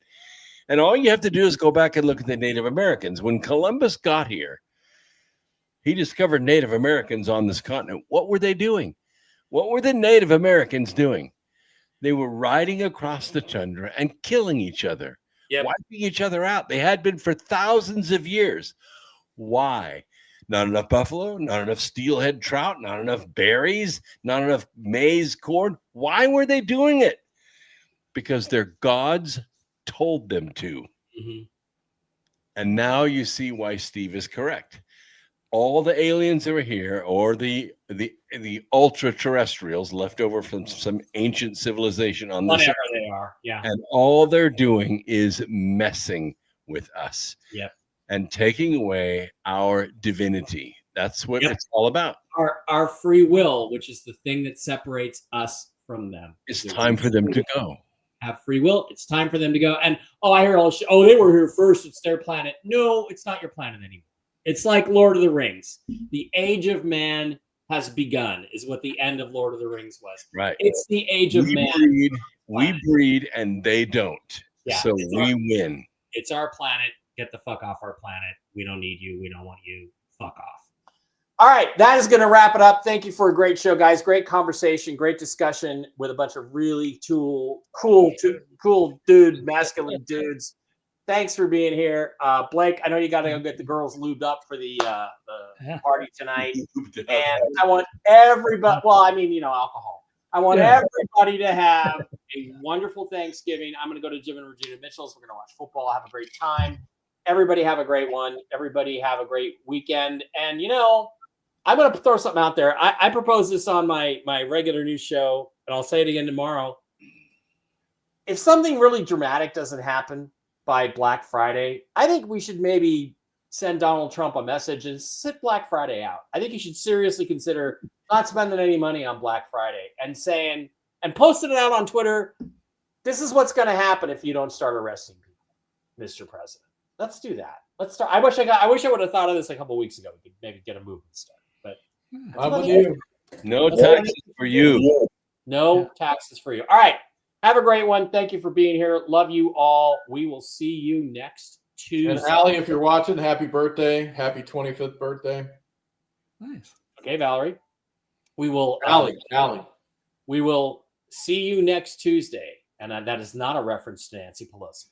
And all you have to do is go back and look at the Native Americans. When Columbus got here, he discovered Native Americans on this continent. What were they doing? What were the Native Americans doing? They were riding across the tundra and killing each other, wiping each other out. They had been for thousands of years. Why? Not enough buffalo, not enough steelhead trout, not enough berries, not enough maize, corn. Why were they doing it? Because their gods told them to. Mm-hmm. And now you see why Steve is correct. All the aliens that were here, or the ultra terrestrials left over from some ancient civilization on this, whatever they are, yeah, and all they're doing is messing with us, and taking away our divinity. That's what it's all about. Our free will, which is the thing that separates us from them. It's time for them to go. Have free will. It's time for them to go. And I hear all shit. Oh, they were here first. It's their planet. No, it's not your planet anymore. It's like Lord of the Rings. The age of man has begun, is what the end of Lord of the Rings was. Right. It's the age of man. We breed and they don't. Yeah, so we win. It's our planet. Get the fuck off our planet. We don't need you. We don't want you. Fuck off. All right. That is going to wrap it up. Thank you for a great show, guys. Great conversation. Great discussion with a bunch of really cool masculine dudes. Thanks for being here. Blake, I know you got to go get the girls lubed up for the party tonight. And I want everybody, alcohol. I want everybody to have a wonderful Thanksgiving. I'm going to go to Jim and Regina Mitchell's. We're going to watch football, have a great time. Everybody have a great one. Everybody have a great weekend. And, I'm going to throw something out there. I proposed this on my regular news show, and I'll say it again tomorrow. If something really dramatic doesn't happen by Black Friday, I think we should maybe send Donald Trump a message and sit Black Friday out. I think you should seriously consider not spending any money on Black Friday and saying, and posting it out on Twitter, this is what's going to happen if you don't start arresting people, Mr. President. Let's do that. Let's start. I wish I would have thought of this a couple weeks ago. We could maybe get a movement started. But no taxes for you. No taxes for you. All right. Have a great one. Thank you for being here. Love you all. We will see you next Tuesday. And Allie, if you're watching, happy birthday. Happy 25th birthday. Nice. Okay, Valerie. We will Allie. We will see you next Tuesday. And that is not a reference to Nancy Pelosi.